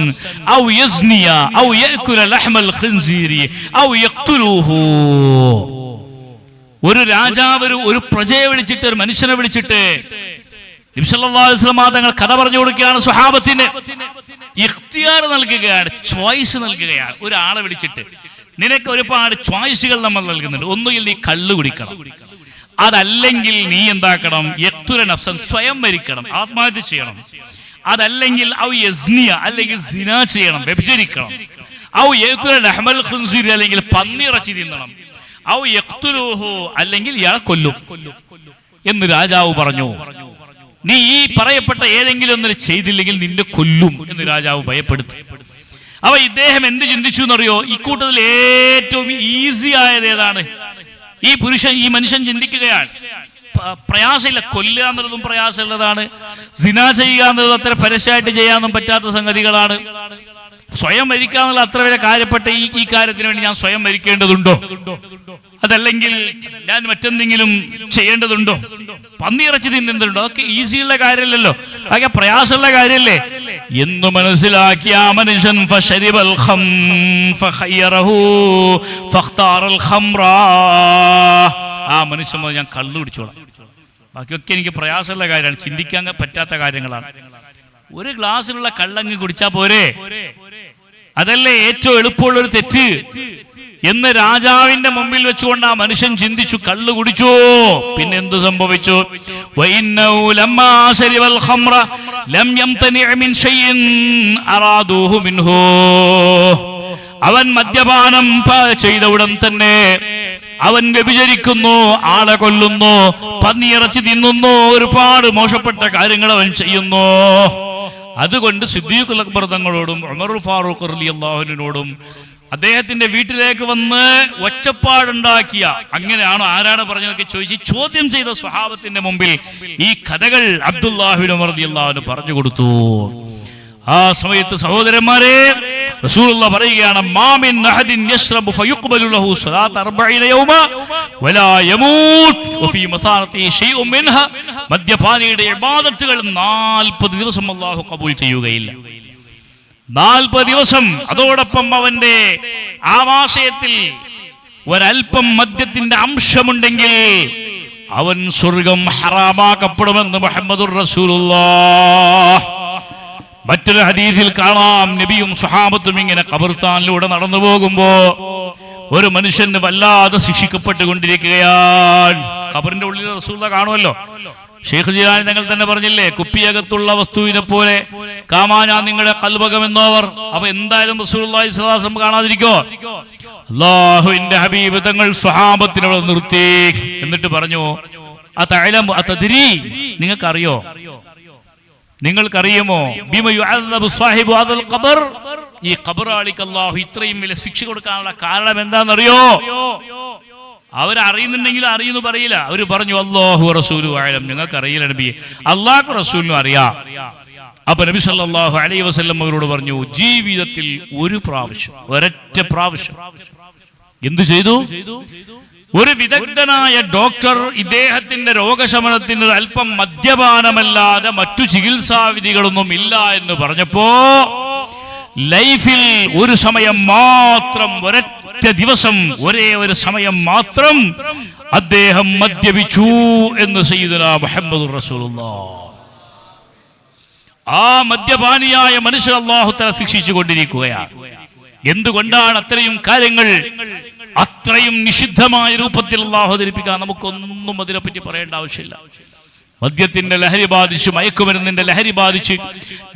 ഔ യസ്നിയ ഔ യഅകുല ലഹ്മൽ ഖിൻസീരി ഔ യഖ്തുലുഹു. ഒരു രാജാവ് ഒരു പ്രജയെ വിളിച്ചിട്ട്, ഒരു മനുഷ്യനെ വിളിച്ചിട്ട് നബി സല്ലല്ലാഹു അലൈഹി വസല്ലം തങ്ങൾ കഥ പറഞ്ഞു കൊടുക്കുകയാണ്. സ്വഹാബത്തിന് ഇഖ്തിയാർ നൽകുകയാണ്, ചോയ്സ് നൽകുകയാണ്. ഒരാളെ വിളിച്ചിട്ട് നിനക്ക് ഒരുപാട് ചോയ്സുകൾ നമ്മൾ നൽകുന്നുണ്ട്. ഒന്നുകിൽ നീ കള്ളു കുടിക്കണം, അതല്ലെങ്കിൽ നീ എന്താക്കണം, യഖ്തുല നഫ്സൻ, സ്വയം മരിക്കണം, ആത്മഹത്യ ചെയ്യണം. അതല്ലെങ്കിൽ ഔ യസ്നിയ, അല്ലെങ്കിൽ സിന ചെയ്യണം, വ്യഭിചരിക്കണം. ഔ യഅകുല ലഹ്മൽ ഖിൻസീർ, അല്ലെങ്കിൽ പന്നിയിറച്ചി തിന്നണം. ഔ യഖ്തുലുഹു, അല്ലെങ്കിൽ ഇയാളെ കൊല്ലും എന്ന് രാജാവ് പറഞ്ഞു. നീ ഈ പറയപ്പെട്ട ഏതെങ്കിലും ഒന്നിനെ ചെയ്തില്ലെങ്കിൽ നിന്നെ കൊല്ലും എന്ന് രാജാവ് ഭയപ്പെടുത്തി. അപ്പൊ ഇദ്ദേഹം എന്ത് ചിന്തിച്ചു എന്നറിയോ? ഇക്കൂട്ടത്തിൽ ഏറ്റവും ഈസി ആയത് ഏതാണ്? ഈ മനുഷ്യൻ ചിന്തിക്കുകയാണ്, പ്രയാസമില്ല, കൊല്ലുക എന്നുള്ളതും പ്രയാസമുള്ളതാണ്, സിന ചെയ്യുക എന്നുള്ളത് അത്ര പരസ്യമായിട്ട് ചെയ്യാനൊന്നും പറ്റാത്ത സംഗതികളാണ്. സ്വയം മരിക്കുക എന്നുള്ള അത്ര വരെ കാര്യപ്പെട്ട ഈ കാര്യത്തിന് വേണ്ടി ഞാൻ സ്വയം മരിക്കേണ്ടതുണ്ടോ? അതല്ലെങ്കിൽ ഞാൻ മറ്റെന്തെങ്കിലും ചെയ്യേണ്ടതുണ്ടോ? പന്നിയിറച്ചി തിന്നുന്നുണ്ടോ? അതൊക്കെ ഈസിയുള്ള കാര്യമല്ലല്ലോ, അതൊക്കെ പ്രയാസമുള്ള കാര്യമല്ലേ എന്ന് മനസ്സിലാക്കിയ ആ മനുഷ്യൻ ആ മനുഷ്യൻ ഞാൻ കള്ളു കുടിച്ചോളാം, ബാക്കിയൊക്കെ എനിക്ക് പ്രയാസമുള്ള കാര്യമാണ്, ചിന്തിക്കാൻ പറ്റാത്ത കാര്യങ്ങളാണ്. ഒരു ഗ്ലാസ്സിലുള്ള കള്ളങ്ങ് കുടിച്ചാ പോരെ? അതല്ലേ ഏറ്റവും എളുപ്പമുള്ളൊരു തെറ്റ് എന്ന് രാജാവിന്റെ മുമ്പിൽ വെച്ചുകൊണ്ട് ആ മനുഷ്യൻ ചിന്തിച്ചു, കള്ളു കുടിച്ചു. പിന്നെ എന്ത് സംഭവിച്ചു? അവൻ മദ്യപാനം ചെയ്ത ഉടൻ തന്നെ അവൻ വ്യഭിചരിക്കുന്നു, ആളെ കൊല്ലുന്നു, പന്നിയിറച്ചി തിന്നുന്നു, ഒരുപാട് മോശപ്പെട്ട കാര്യങ്ങൾ അവൻ ചെയ്യുന്നു. അതുകൊണ്ട് സിദ്ദീഖുൽ അക്ബർ തങ്ങളോടും ഉമറുൽ ഫാറൂഖ് റളിയല്ലാഹു അൻഹുവിനോടും അദ്ദേഹത്തിന്റെ വീട്ടിലേക്ക് വന്ന് ഒച്ചപ്പാടുണ്ടാക്കിയ, അങ്ങനെയാണോ ആരാണ് പറഞ്ഞതൊക്കെ ചോദിച്ച് ചോദ്യം ചെയ്ത സ്വഹാബത്തിന്റെ മുമ്പിൽ ഈ കഥകൾ അബ്ദുല്ലാഹി ഇബ്നു ഉമർ റളിയല്ലാഹു അൻഹു പറഞ്ഞു കൊടുത്തു. ആ സമയത്ത് സഹോദരന്മാരെ, റസൂലുള്ളാഹി പറയുകയാണ്, മാമിൻ അഹദിൻ യശ്റബു ഫയുഖ്ബലു ലഹു സ്വലാത്ത് 40 യൗമ വലാ യമൂത് വഫീ മസാനതി ശൈഉൻ മിൻഹ. മദ്യപാനിയുടെ ഇബാദത്തുകൾ 40 ദിവസം അല്ലാഹു ഖബൂൽ ചെയ്യുകയില്ല. 40 ദിവസം. അതോടൊപ്പം അവന്റെ ആമാശയത്തിൽ ഒരൽപ്പം മദ്യത്തിന്റെ അംശമുണ്ടെങ്കിൽ അവൻ സ്വർഗം ഹറാമാക്കപ്പെടുമെന്ന് മുഹമ്മദുർ റസൂലുള്ളാഹ്. മറ്റൊരു ഹദീസിൽ കാണാം, നബിയും സ്വഹാബത്തും ഇങ്ങനെ ഖബർസ്ഥാനിലൂടെ നടന്നു പോകുമ്പോ ഒരു മനുഷ്യന് വല്ലാതെ ശിക്ഷിക്കപ്പെട്ടുകൊണ്ടിരിക്കുകയാണ്. ഖബറിന്റെ ഉള്ളിൽ റസൂലുള്ളാഹി കാണുമല്ലോ. ഷെയ്ഖ് ജിലാനി തങ്ങൾ തന്നെ പറഞ്ഞില്ലേ, കുപ്പിയകത്തുള്ള വസ്തുവിനെ പോലെ കാമാനാ നിങ്ങളുടെ കൽബകമെന്നോവർ. അപ്പൊ എന്തായാലും റസൂലുള്ളാഹി സ്വല്ലല്ലാഹു അലൈഹി വസല്ലം കാണാതിരിക്കോ? അല്ലാഹുവിന്റെ ഹബീബ് തങ്ങൾ സ്വഹാബത്തിനോട് നിർത്തി, എന്നിട്ട് പറഞ്ഞു, അതഅലമു അതദ്രി, നിങ്ങൾക്കറിയോ, നിങ്ങൾക്കറിയുമോ ബിമ യുഅദ്ദബു സാഹിബു ഹദൽ ഖബർ, ഈ ഖബറാളിക്ക് അല്ലാഹു ഇത്രയും വലിയ ശിക്ഷ കൊടുക്കാനുള്ള കാരണം എന്താണെന്നറിയോ? അവരറിയുന്നുണ്ടെങ്കിൽ അറിയുന്നു പറയില്ല. അവർ പറഞ്ഞു, അല്ലാഹു റസൂലു അഅലം, ഞങ്ങൾക്ക് അറിയില്ല നബി, അല്ലാഹു റസൂലിനും അറിയാം. അപ്പൊ നബി സല്ലല്ലാഹു അലൈഹി വസല്ലം അവരോട് പറഞ്ഞു, ജീവിതത്തിൽ ഒരു പ്രാവശ്യം, ഒരൊറ്റ പ്രാവശ്യം എന്തു ചെയ്തു? ഒരു വിദഗ്ധനായ ഡോക്ടർ ഇദ്ദേഹത്തിന്റെ രോഗശമനത്തിന് അല്പം മദ്യപാനമല്ലാതെ മറ്റു ചികിത്സാ വിധികളൊന്നും ഇല്ല എന്ന് പറഞ്ഞപ്പോ ലൈഫിൽ ഒരു സമയം മാത്രം, ഒരൊറ്റ ദിവസം, ഒരേ ഒരു സമയം മാത്രം അദ്ദേഹം മദ്യപിച്ചു എന്ന് സയ്യിദുനാ മുഹമ്മദുർ റസൂലുള്ളാഹ്. ആ മദ്യപാനിയായ മനുഷ്യൻ അല്ലാഹു തആല ശിക്ഷിച്ചു കൊണ്ടിരിക്കുകയാണ്. എന്തുകൊണ്ടാണ് അത്രയും കാര്യങ്ങൾ അത്രയും നിഷിദ്ധമായ രൂപത്തിൽ അല്ലാഹു അവതരിപ്പിക്കാൻ? നമുക്കൊന്നും അതിനെപ്പറ്റി പറയേണ്ട ആവശ്യമില്ല. മദ്യത്തിന്റെ ലഹരി ബാധിച്ച്, മയക്കുമരുന്നിന്റെ ലഹരി ബാധിച്ച്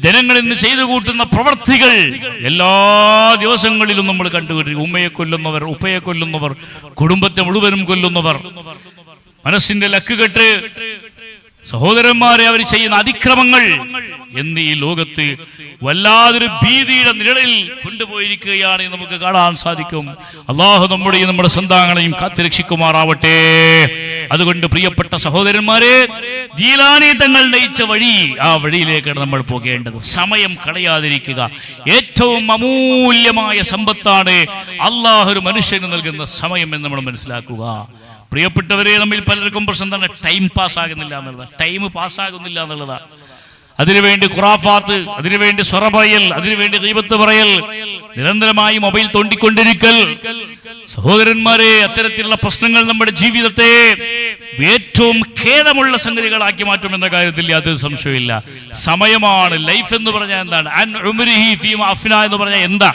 ജനങ്ങളിൽ നിന്ന് ചെയ്തു കൂട്ടുന്ന പ്രവർത്തികൾ എല്ലാ ദിവസങ്ങളിലും നമ്മൾ കണ്ടുകൊണ്ടിരിക്കും. ഉമ്മയെ കൊല്ലുന്നവർ, ഉപ്പയെ കൊല്ലുന്നവർ, കുടുംബത്തെ മുഴുവനും കൊല്ലുന്നവർ, മനസ്സിന്റെ ലക്കുകെട്ട് സഹോദരന്മാരെ അവർ ചെയ്യുന്ന അതിക്രമങ്ങൾ എന്ന് ഈ ലോകത്ത് വല്ലാതൊരു ഭീതിയുടെ നിഴലിൽ കൊണ്ടുപോയിരിക്കുകയാണ് നമുക്ക് കാണാൻ സാധിക്കും. അല്ലാഹു നമ്മുടെയും നമ്മുടെ സന്താനങ്ങളെയും കാത്തുരക്ഷിക്കുമാറാവട്ടെ. അതുകൊണ്ട് പ്രിയപ്പെട്ട സഹോദരന്മാരെ, ജീലാനി തങ്ങൾ നയിച്ച വഴി, ആ വഴിയിലേക്കാണ് നമ്മൾ പോകേണ്ടത്. സമയം കളയാതിരിക്കുക. ഏറ്റവും അമൂല്യമായ സമ്പത്താണ് അല്ലാഹു ഒരു മനുഷ്യന് നൽകുന്ന സമയം എന്ന് നമ്മൾ മനസ്സിലാക്കുക. പ്രിയപ്പെട്ടവരെ, നമ്മിൽ പലർക്കും പ്രശ്നം തന്നെ ടൈം പാസ്സാകുന്നില്ല എന്നുള്ളതാണ്. ടൈം പാസ്സാകുന്നില്ല എന്നുള്ളതാണ്. അതിനുവേണ്ടി ഖുറാഫാത്ത്, അതിനുവേണ്ടി സ്വറ പറയൽ, അതിനുവേണ്ടി ഗീബത്ത് പറയൽ, നിരന്തരമായി മൊബൈൽ തോണ്ടിക്കൊണ്ടിരിക്കൽ. സഹോദരന്മാരെ, അത്തരത്തിലുള്ള പ്രശ്നങ്ങൾ നമ്മുടെ ജീവിതത്തെ ഏറ്റവും ഖേദമുള്ള സംഗതികളാക്കി മാറ്റുമെന്ന കാര്യത്തിൽ യാതൊരു സംശയമില്ല. സമയമാണ് ലൈഫ് എന്ന് പറഞ്ഞാൽ എന്താണ്? അൻ ഉംരിഹി ഫീമാ അഫ്നാ എന്ന് പറഞ്ഞാൽ എന്താ?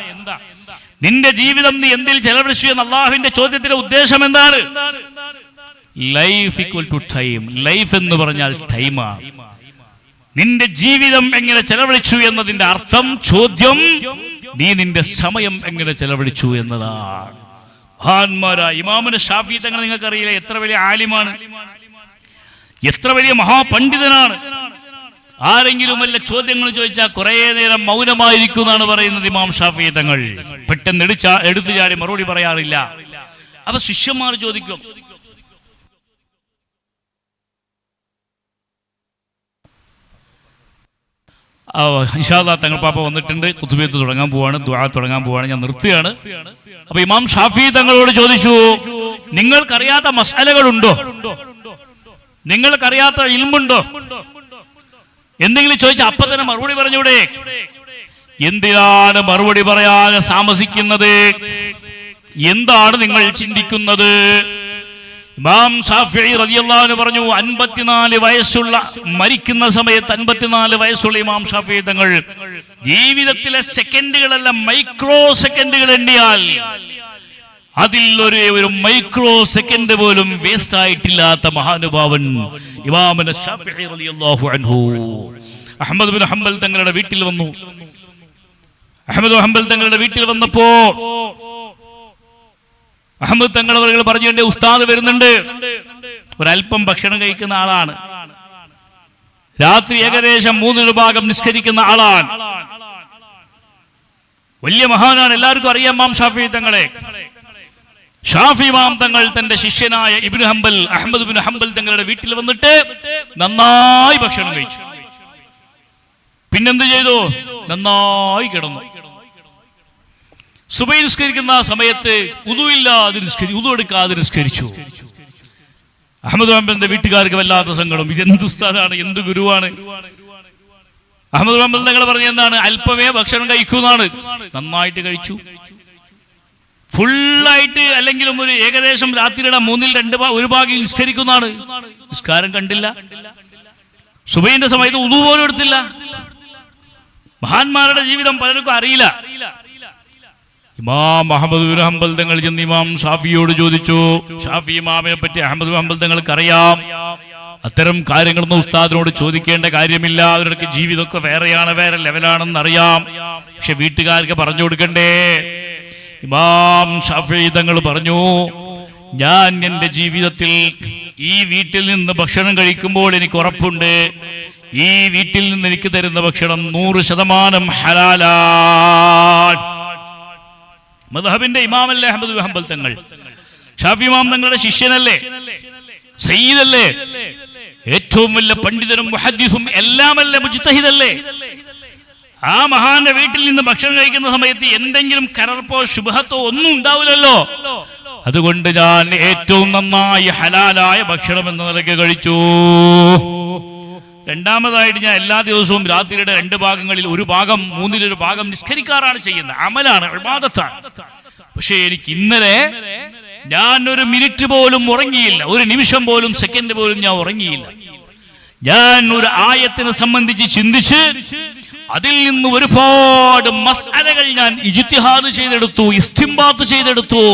നിന്റെ ജീവിതം നീ എന്തിൽ ചെലവഴിച്ചു എന്ന അല്ലാഹുവിന്റെ ചോദ്യത്തിന്റെ ഉദ്ദേശം എന്താണ്? Life equal to time. Life എന്ന് പറഞ്ഞാൽ ടൈമാണ്. നിന്റെ ജീവിതം എങ്ങനെ ചെലവഴിച്ചു എന്നതിന്റെ അർത്ഥം, ചോദ്യം, നീ നിന്റെ സമയം എങ്ങനെ ചെലവഴിച്ചു എന്നതാണ്. മഹാന്മാരായ ഇമാമുന ഷാഫി തങ്ങൾ നിങ്ങൾക്കറിയില്ല, എത്ര വലിയ ആലിമാണ്, എത്ര വലിയ മഹാപണ്ഡിതനാണ്. ആരെങ്കിലും വല്ല ചോദ്യങ്ങൾ ചോദിച്ചാൽ കുറെ നേരം മൗനമായിരിക്കും എന്നാണ് പറയുന്നത് ഇമാം ഷാഫി തങ്ങൾ. പെട്ടെന്ന് എടുത്തു ചാടി മറുപടി പറയാറില്ല. അപ്പൊ ശിഷ്യന്മാർ ചോദിക്കും, ഇൻഷാ അല്ലാഹ് തങ്ങൾ പാപ്പ വന്നിട്ടുണ്ട്, ഖുതുബത്ത് തുടങ്ങാൻ പോവാണ്, ദുആ തുടങ്ങാൻ പോവാണ്, ഞാൻ നിർത്തുകയാണ്. അപ്പൊ ഇമാം ഷാഫി തങ്ങളോട് ചോദിച്ചു, നിങ്ങൾക്കറിയാത്ത മസ്അലകളുണ്ടോ, നിങ്ങൾക്കറിയാത്ത ഇൽമുണ്ടോ, എന്തെങ്കിലും ചോദിച്ചാൽ അപ്പൊ തന്നെ മറുപടി പറഞ്ഞൂടെ? എന്തിനാണ് മറുപടി പറയാൻ താമസിക്കുന്നത്? എന്താണ് നിങ്ങൾ ചിന്തിക്കുന്നത്? ഇമാം ഷാഫിഈ റളിയല്ലാഹു അൻഹു പറഞ്ഞു, 54 വയസ്സുള്ള, മരിക്കുന്ന സമയത്ത് 54 വയസ്സുള്ള ഇമാം ഷാഫിഈ തങ്ങൾ ജീവിതത്തിലെ സെക്കൻഡുകളല്ല മൈക്രോ സെക്കൻഡുകൾ എണ്ണിയാൽ അതിൽ ഒരു മൈക്രോ സെക്കൻഡ് പോലും വേസ്റ്റ് ആയിട്ടില്ലാത്ത മഹാനുഭാവൻ ഇമാമുന ഷാഫിഈ റളിയല്ലാഹു അൻഹു. അഹ്മദ് ബിൻ ഹംബൽ തങ്ങളുടെ വീട്ടിൽ വന്നു. അഹ്മദ് ബിൻ ഹംബൽ തങ്ങളുടെ വീട്ടിൽ വന്നപ്പോ അഹമ്മദ് തങ്ങൾ അവർ പറഞ്ഞു, എന്റെ ഉസ്താദ് വരുന്നുണ്ട്. ഒരല്പം ഭക്ഷണം കഴിക്കുന്ന ആളാണ്, രാത്രി ഏകദേശം 3 ഭാഗം നിസ്കരിക്കുന്ന ആളാണ്, വലിയ മഹാനാണ്, എല്ലാവർക്കും അറിയാം ഇമാം ഷാഫിഈ തങ്ങളെ. ഷാഫി ഇമാം തങ്ങൾ തന്റെ ശിഷ്യനായ Ibn Hanbal, Ahmad bin Hanbal തങ്ങളുടെ വീട്ടിൽ വന്നിട്ട് നന്നായി ഭക്ഷണം കഴിച്ചു. പിന്നെന്ത് ചെയ്തു? നന്നായി കിടന്നു. സുബഹി നിസ്കരിക്കുന്ന സമയത്ത് ഉദു എടുക്കാതെ നിസ്കരിച്ചു. അഹ്മദ് ഹംബലിന്റെ വീട്ടുകാർക്ക് വല്ലാത്ത സങ്കടം, ഇതെന്ത് ഉസ്താദാണ്, എന്ത് ഗുരുവാണ്. അഹ്മദ് ഹംബൽ തങ്ങൾ പറഞ്ഞ എന്താണ്? അല്പമേ ഭക്ഷണം കഴിക്കുന്നാണ്. നന്നായിട്ട് കഴിച്ചു, ഫുള്ളായിട്ട്, അല്ലെങ്കിലും ഒരു ഏകദേശം രാത്രിയുടെ 1/2 ഭാഗം നിസ്കരിക്കുന്നതാണ്. നിസ്കാരം കണ്ടില്ല, സുബഹിന്റെ സമയത്ത് ഉദു പോലും എടുത്തില്ല. മഹാന്മാരുടെ ജീവിതം പലർക്കും അറിയില്ല. ഇമാം അഹ്മദ് ബിൻ ഹംബൽ തങ്ങൾ ചെന്ന് ഇമാം ഷാഫിയോട് ചോദിച്ചു. ഷാഫി ഇമാമിനെ പറ്റി അഹ്മദ് ബിൻ ഹംബൽ തങ്ങൾക്ക് അറിയാം, അത്തരം കാര്യങ്ങളൊന്നും ഉസ്താദിനോട് ചോദിക്കേണ്ട കാര്യമില്ല, അവരുടെ ജീവിതമൊക്കെ വേറെയാണ്, വേറെ ലെവലാണെന്ന് അറിയാം, പക്ഷെ വീട്ടുകാർക്ക് പറഞ്ഞു കൊടുക്കണ്ടേ? ഇമാം ഷാഫി തങ്ങൾ പറഞ്ഞു, ഞാൻ എൻ്റെ ജീവിതത്തിൽ ഈ വീട്ടിൽ നിന്ന് ഭക്ഷണം കഴിക്കുമ്പോൾ എനിക്ക് ഉറപ്പുണ്ട്, ഈ വീട്ടിൽ നിന്ന് എനിക്ക് തരുന്ന ഭക്ഷണം 100% ഹലാലാണ്. മദ്ഹബിന്റെ ഇമാമല്ലേ അഹ്മദ് ബിൻ ഹംബൽ തങ്ങൾ? ഷാഫി ഇമാം തങ്ങളുടെ ശിഷ്യനല്ലേ, സയ്യിദല്ലേ, ഏറ്റവും വലിയ പണ്ഡിതനും മുഹദ്ദിസും എല്ലാമല്ലേ, മുജ്തഹിദല്ലേ? ആ മഹാന്റെ വീട്ടിൽ നിന്ന് ഭക്ഷണം കഴിക്കുന്ന സമയത്ത് എന്തെങ്കിലും കരർപ്പോ ശുഭഹത്തോ ഒന്നും ഉണ്ടാവില്ലല്ലോ. അതുകൊണ്ട് ഞാൻ ഏറ്റവും നന്നായി ഹലാലായ ഭക്ഷണം എന്ന നിലയ്ക്ക് കഴിച്ചു. രണ്ടാമതായിട്ട് ഞാൻ എല്ലാ ദിവസവും രാത്രിയുടെ 2 ഭാഗങ്ങളിൽ 1 ഭാഗം 1/3 ഭാഗം നിസ്കരിക്കാറാണ് ചെയ്യുന്നത്. അമലാണ്, ഇബാദത്താണ്. പക്ഷേ എനിക്ക് ഇന്നലെ ഞാൻ 1 മിനിറ്റ് പോലും ഉറങ്ങിയില്ല, 1 നിമിഷം പോലും, സെക്കൻഡ് പോലും ഞാൻ ഉറങ്ങിയില്ല. ഞാൻ ഒരു ആയത്തിനെ സംബന്ധിച്ച് ചിന്തിച്ച് അതിൽ നിന്ന് ഒരുപാട് മസ്അലകൾ ഞാൻ ഇജ്തിഹാദ് ചെയ്തെടുത്തു, ഇസ്തിംബാത്ത് ചെയ്തെടുത്തു.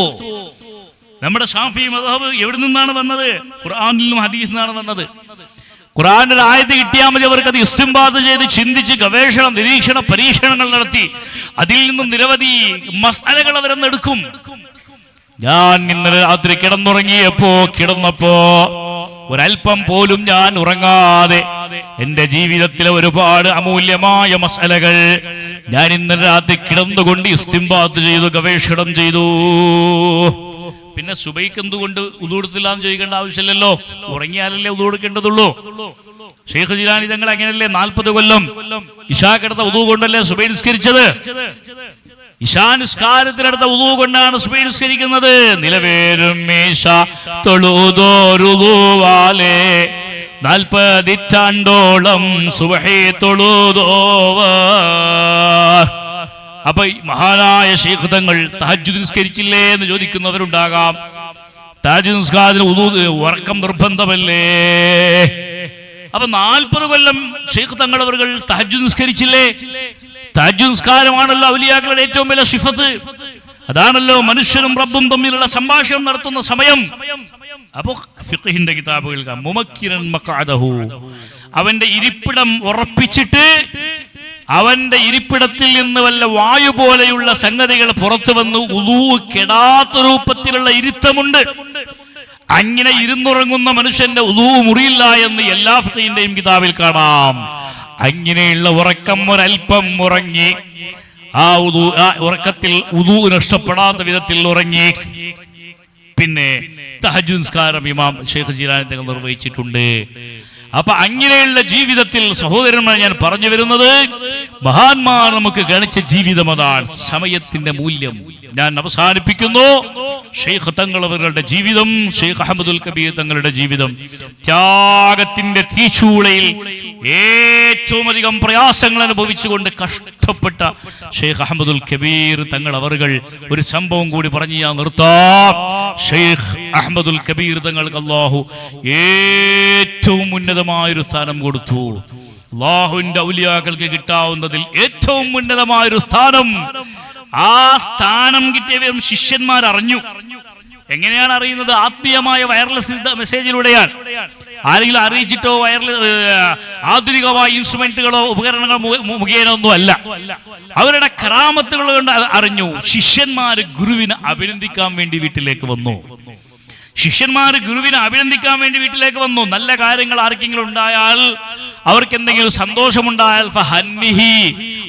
നമ്മുടെ ഷാഫി മദ്ഹബ് എവിടെ നിന്നാണ് വന്നത്? ഖുർആനിൽ നിന്നും ഹദീസിൽ നിന്നാണ് വന്നത്. ഖുർആനിൽ ആയത്ത് കിട്ടിയാൽ മതി, അവർക്ക് അത് ഇസ്തിംബാത്ത് ചെയ്ത് ചിന്തിച്ച് ഗവേഷണ നിരീക്ഷണ പരീക്ഷണങ്ങൾ നടത്തി അതിൽ നിന്നും നിരവധി മസ്അലകൾ അവരെന്നെടുക്കും. ഞാൻ ഇന്നലെ രാത്രി കിടന്നപ്പോ ഒരൽപ്പം പോലും ഞാൻ ഉറങ്ങാതെ എന്റെ ജീവിതത്തിലെ ഒരുപാട് അമൂല്യമായ മസ്അലകൾ ഞാൻ ഇന്നലെ രാത്രി കിടന്നുകൊണ്ട് ഇസ്തിംബാത്ത് ചെയ്തു, ഗവേഷണം ചെയ്തു. പിന്നെ സുബൈക്ക് എന്തുകൊണ്ട് ഉദു എടുത്തില്ല എന്ന് ചോദിക്കേണ്ട ആവശ്യമില്ലല്ലോ, ഉറങ്ങിയാലല്ലേ ഉദു എടുക്കേണ്ടതുള്ളൂ. ഷെയ്ഖ് ജിലാനി തങ്ങൾ അങ്ങനെയല്ലേ 40 കൊല്ലം ഇശാക്കെടുത്ത ഉദു കൊണ്ടല്ലേ സുബൈ നിസ്കരിച്ചത്. ഇശാ നിസ്കാരത്തിനടുത്ത ഉദു കൊണ്ടാണ് സുബൈ നിസ്കരിക്കുന്നത്. നിലവേരും മീശ തൊഴുതോരുവാലേ 40 സുബഹി തൊഴുതോവർ. അപ്പൊ മഹാനായ ശൈഖ് തങ്ങൾ തഹജ്ജുദ് നിസ്കരിച്ചില്ലേ എന്ന് ചോദിക്കുന്നവരുണ്ടാകാം. തഹജ്ജുദ് നിസ്കാരത്തിന് ഉറക്കം നിർബന്ധമല്ലേ? അപ്പൊ 40 കൊല്ലം ശൈഖ് തങ്ങൾ അവർ തഹജ്ജുദ് നിസ്കരിച്ചില്ലേ? തഹജ്ജുദ് നിസ്കാരമാണല്ലോ ഔലിയാക്കളുടെ ഏറ്റവും വലിയ സിഫത്ത്. അതാണല്ലോ മനുഷ്യനും റബ്ബും തമ്മിലുള്ള സംഭാഷണം നടത്തുന്ന സമയം. അപ്പോ ഫിഖ്ഹിന്റെ കിതാബുകൾ മുമക്കിറൻ മഖഅദഹു, അവന്റെ ഇരിപ്പിടം ഉറപ്പിച്ചിട്ട് അവന്റെ ഇരിപ്പിടത്തിൽ നിന്ന് വല്ല വായു പോലെയുള്ള സംഗതികൾ പുറത്തു വന്ന് ഉളൂ കെടാത്ത രൂപത്തിലുള്ള ഇരുത്തമുണ്ട്. അങ്ങനെ ഇരുന്നുറങ്ങുന്ന മനുഷ്യന്റെ ഉളൂ മുറിയില്ല എന്ന് എല്ലാ ഫിഖഹിന്റെയും കിതാബിൽ കാണാം. അങ്ങനെയുള്ള ഉറക്കം ഒരൽപ്പം ഉറങ്ങി, ആ ഉറക്കത്തിൽ ഉളൂ നഷ്ടപ്പെടാത്ത വിധത്തിൽ ഉറങ്ങി, പിന്നെ തഹജ്ജുദ് നിസ്കാരം ഇമാം ഷെയ്ഖ് ജീലാനി തങ്ങൾ നിർവഹിച്ചിട്ടുണ്ട്. അപ്പൊ അങ്ങനെയുള്ള ജീവിതത്തിൽ സഹോദരന്മാർ ഞാൻ പറഞ്ഞു വരുന്നത്, മഹാന്മാർ നമുക്ക് കാണിച്ച ജീവിതം അതാണ്, സമയത്തിന്റെ മൂല്യം. ഞാൻ അവസാനിപ്പിക്കുന്നു. ഷെയ്ഖ് തങ്ങൾ അവരുടെ ജീവിതം, ഷെയ്ഖ് അഹമ്മദുൽ കബീർ തങ്ങളുടെ ജീവിതം, ത്യാഗത്തിന്റെ തീച്ചൂളയിൽ ഏറ്റവും അധികം പ്രയാസങ്ങൾ അനുഭവിച്ചുകൊണ്ട് കഷ്ടപ്പെട്ട ഷെയ്ഖ് അഹമ്മദുൽ കബീർ തങ്ങൾ അവர்கள் ഒരു സംഭവം കൂടി പറഞ്ഞു ഞാൻ നിർത്താം. ഷെയ്ഖ് അഹമ്മദുൽ കബീർ തങ്ങൾക്ക് അല്ലാഹു ഏറ്റവും ഉന്നതമായൊരു സ്ഥാനം കൊടുത്തു. അല്ലാഹുവിന്റെ ഔലിയാക്കൾക്ക് കിട്ടാവുന്നതിൽ ഏറ്റവും ഉന്നതമായൊരു സ്ഥാനം. ആ സ്ഥാനം കിട്ടിയവരും ശിഷ്യന്മാർ അറിഞ്ഞു. എങ്ങനെയാണ് അറിയുന്നത്? ആത്മീയമായ വയർലെസ് മെസ്സേജിലൂടെയാണ്. ആരെങ്കിലും അറിയിച്ചിട്ടോ ആധുനികമായ ഇൻസ്ട്രുമെന്റുകളോ ഉപകരണങ്ങളോ മുഖേന ഒന്നും അല്ല. അവരുടെ കറാമത്തുകൾ കൊണ്ട് അറിഞ്ഞു. ശിഷ്യന്മാര് ഗുരുവിനെ അഭിനന്ദിക്കാൻ വേണ്ടി വീട്ടിലേക്ക് വന്നു. വീട്ടിലേക്ക് വന്നു. നല്ല കാര്യങ്ങൾ ആർക്കെങ്കിലും ഉണ്ടായാൽ, അവർക്ക് എന്തെങ്കിലും സന്തോഷമുണ്ടായാൽ ഫഹന്നിഹി,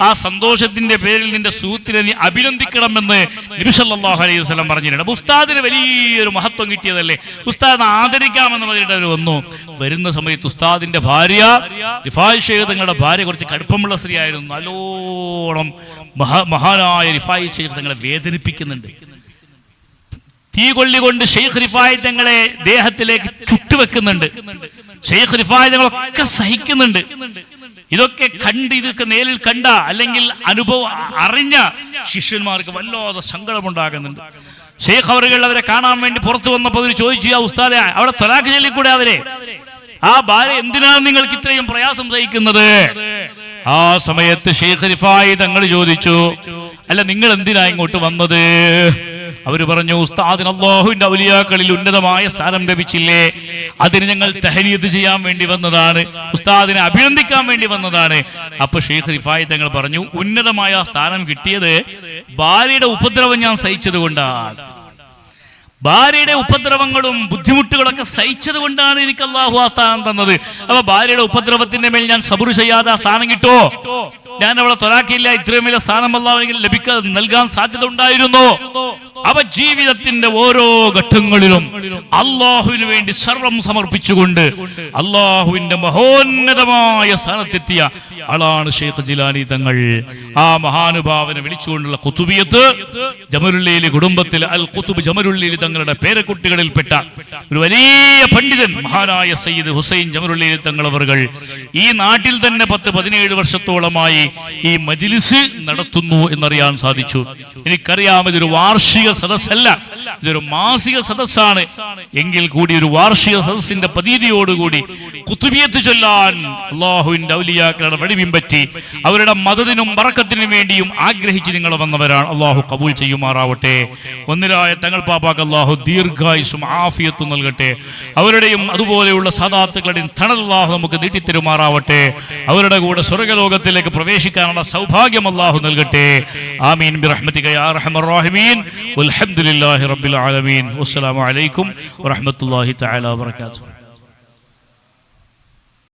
ആ സന്തോഷത്തിന്റെ പേരിൽ നിന്റെ സുഹൃത്തിനെ നീ അഭിനന്ദിക്കണമെന്ന് നബി സല്ലല്ലാഹു അലൈഹി വസല്ലം പറഞ്ഞിട്ടുണ്ട്. ഉസ്താദിന് വലിയൊരു മഹത്വം കിട്ടിയതല്ലേ, ഉസ്താദിനെ ആദരിക്കാമെന്ന് പറഞ്ഞിട്ട് അവർ വന്നു. വരുന്ന സമയത്ത് ഉസ്താദിന്റെ ഭാര്യ റിഫായി ശൈഖ് തങ്ങളുടെ ഭാര്യ കുറച്ച് കടുപ്പമുള്ള സ്ത്രീ ആയിരുന്നു. നല്ലോണം മഹാനായ റിഫായി ശൈഖ് തങ്ങളെ വേദനിപ്പിക്കുന്നുണ്ട്. തീ കൊള്ളികൊണ്ട് ഷെയ്ഖ് റിഫായി തങ്ങളെ ദേഹത്തിലേക്ക് ചുട്ടുവെക്കുന്നുണ്ട്. ഷെയ്ഖ് റിഫായി തങ്ങളൊക്കെ സഹിക്കുന്നുണ്ട്. ഇതൊക്കെ ഇതൊക്കെ നേരിൽ കണ്ട അല്ലെങ്കിൽ അനുഭവം അറിഞ്ഞ ശിഷ്യന്മാർക്ക് വല്ലാതെ സങ്കടമുണ്ടാകുന്നുണ്ട്. ഷെയ്ഖ് അവരെ കാണാൻ വേണ്ടി പുറത്തു വന്നപ്പോൾ അവർ ചോദിച്ചു, ആ ഉസ്താദെ, അവിടെ ത്വലാഖ് ചൊല്ലിക്കൂടെ അവരെ? ആ ഭാര്യ എന്തിനാണ് നിങ്ങൾക്ക് ഇത്രയും പ്രയാസം സഹിക്കുന്നത്? ആ സമയത്ത് ഷെയ്ഖ് റിഫായി തങ്ങൾ ചോദിച്ചു, അല്ല നിങ്ങൾ എന്തിനാ ഇങ്ങോട്ട് വന്നത്? അവര് പറഞ്ഞു, ഉസ്താദിന് അല്ലാഹുവിന്റെ ഔലിയാക്കളിൽ ഉന്നതമായ സ്ഥാനം ലഭിച്ചില്ലേ, അതിന് ഞങ്ങൾ തഹ്നിയത്ത് ചെയ്യാൻ വേണ്ടി വന്നതാണ്, ഉസ്താദിനെ അഭിനന്ദിക്കാൻ വേണ്ടി വന്നതാണ്. അപ്പൊ ഷെയ്ഖ് റിഫായി തങ്ങൾ പറഞ്ഞു, ഉന്നതമായ സ്ഥാനം കിട്ടിയത് ഭാര്യയുടെ ഉപദ്രവം ഞാൻ സഹിച്ചത് കൊണ്ടാണ്. ഭാര്യയുടെ ഉപദ്രവങ്ങളും ബുദ്ധിമുട്ടുകളൊക്കെ സഹിച്ചത് കൊണ്ടാണ് എനിക്ക് അല്ലാഹു ആ സ്ഥാനം തന്നത്. അപ്പൊ ഭാര്യയുടെ ഉപദ്രവത്തിന്റെ മേൽ ഞാൻ സബർ ചെയ്യാതെ ആ സ്ഥാനം കിട്ടോ? ഞാൻ അവളെ ത്വലാഖില്ല, ഇത്രയും വലിയ സ്ഥാനം അല്ലാഹു നൽകാൻ സാധ്യത ഉണ്ടായിരുന്നു. അവ ജീവിതത്തിന്റെ ഓരോ ഘട്ടങ്ങളിലും അള്ളാഹുവിന് വേണ്ടി സർവം സമർപ്പിച്ചുകൊണ്ട് അള്ളാഹുവിന്റെ മഹോന്നതമായ സ്ഥാനത്തെത്തിയ ആളാണ് ഷെയ്ഖ് ജിലാനി തങ്ങൾ. ആ മഹാനുഭാവനെ വിളിച്ചുകൊണ്ടുള്ള ഖുതുബിയത്ത് ജമലുല്ലൈലി കുടുംബത്തിൽ അൽ ഖുതുബ് ജമലുല്ലൈലി തങ്ങളുടെ പേരക്കുട്ടികളിൽപ്പെട്ട ഒരു വലിയ പണ്ഡിതൻ മഹാനായ സയ്യിദ് ഹുസൈൻ ജമലുല്ലൈലി തങ്ങൾ അവർ ഈ നാട്ടിൽ തന്നെ 10-17 വർഷത്തോളമായി ഈ മജ്ലിസ് നടത്തുന്നു എന്നറിയാൻ സാധിച്ചു. എനിക്കറിയാം ഇതൊരു വാർഷിക സദസ്സല്ല, ഇതൊരു മാസിക സദസ്സാണ്. എങ്കിൽ കൂടി ഒരു വാർഷിക സദസ്സിന്റെ പ്രതീതിയോടുകൂടി ഖുതുബിയത്ത് ചൊല്ലാൻ അല്ലാഹുവിന്റെ ഔലിയാക്കളുടെ വഴിപിൻപറ്റി അവരുടെ മദദിനും ബറക്കത്തിനും വേണ്ടിയും ആഗ്രഹിച്ച് നിങ്ങൾ വന്നവരാണ്. അല്ലാഹു കബൂൽ ചെയ്യുമാറാവട്ടെ. ഒന്നിലായ തങ്ങൾ പാപ്പാക്ക് അല്ലാഹു ദീർഘായുസ്സും ആഫിയത്തും നൽകട്ടെ. അവരുടെയും അതുപോലെയുള്ള സദാത്തുക്കളുടെയും തണൽ അല്ലാഹു നമുക്ക് നീട്ടിത്തരുമാറാവട്ടെ. അവരുടെ കൂടെ സ്വർഗ്ഗലോകത്തിലേക്ക് പ്രവേശിക്കാനുള്ള സൗഭാഗ്യം അല്ലാഹു നൽകട്ടെ. ആമീൻ ബിറഹ്മതിക യാ അർഹമർ റഹീമീൻ. വൽഹംദുലില്ലാഹി റബ്ബിൽ ആലമീൻ. വസ്സലാമു അലൈക്കും വറഹ്മത്തുള്ളാഹി തആല വബറകാതുഹു.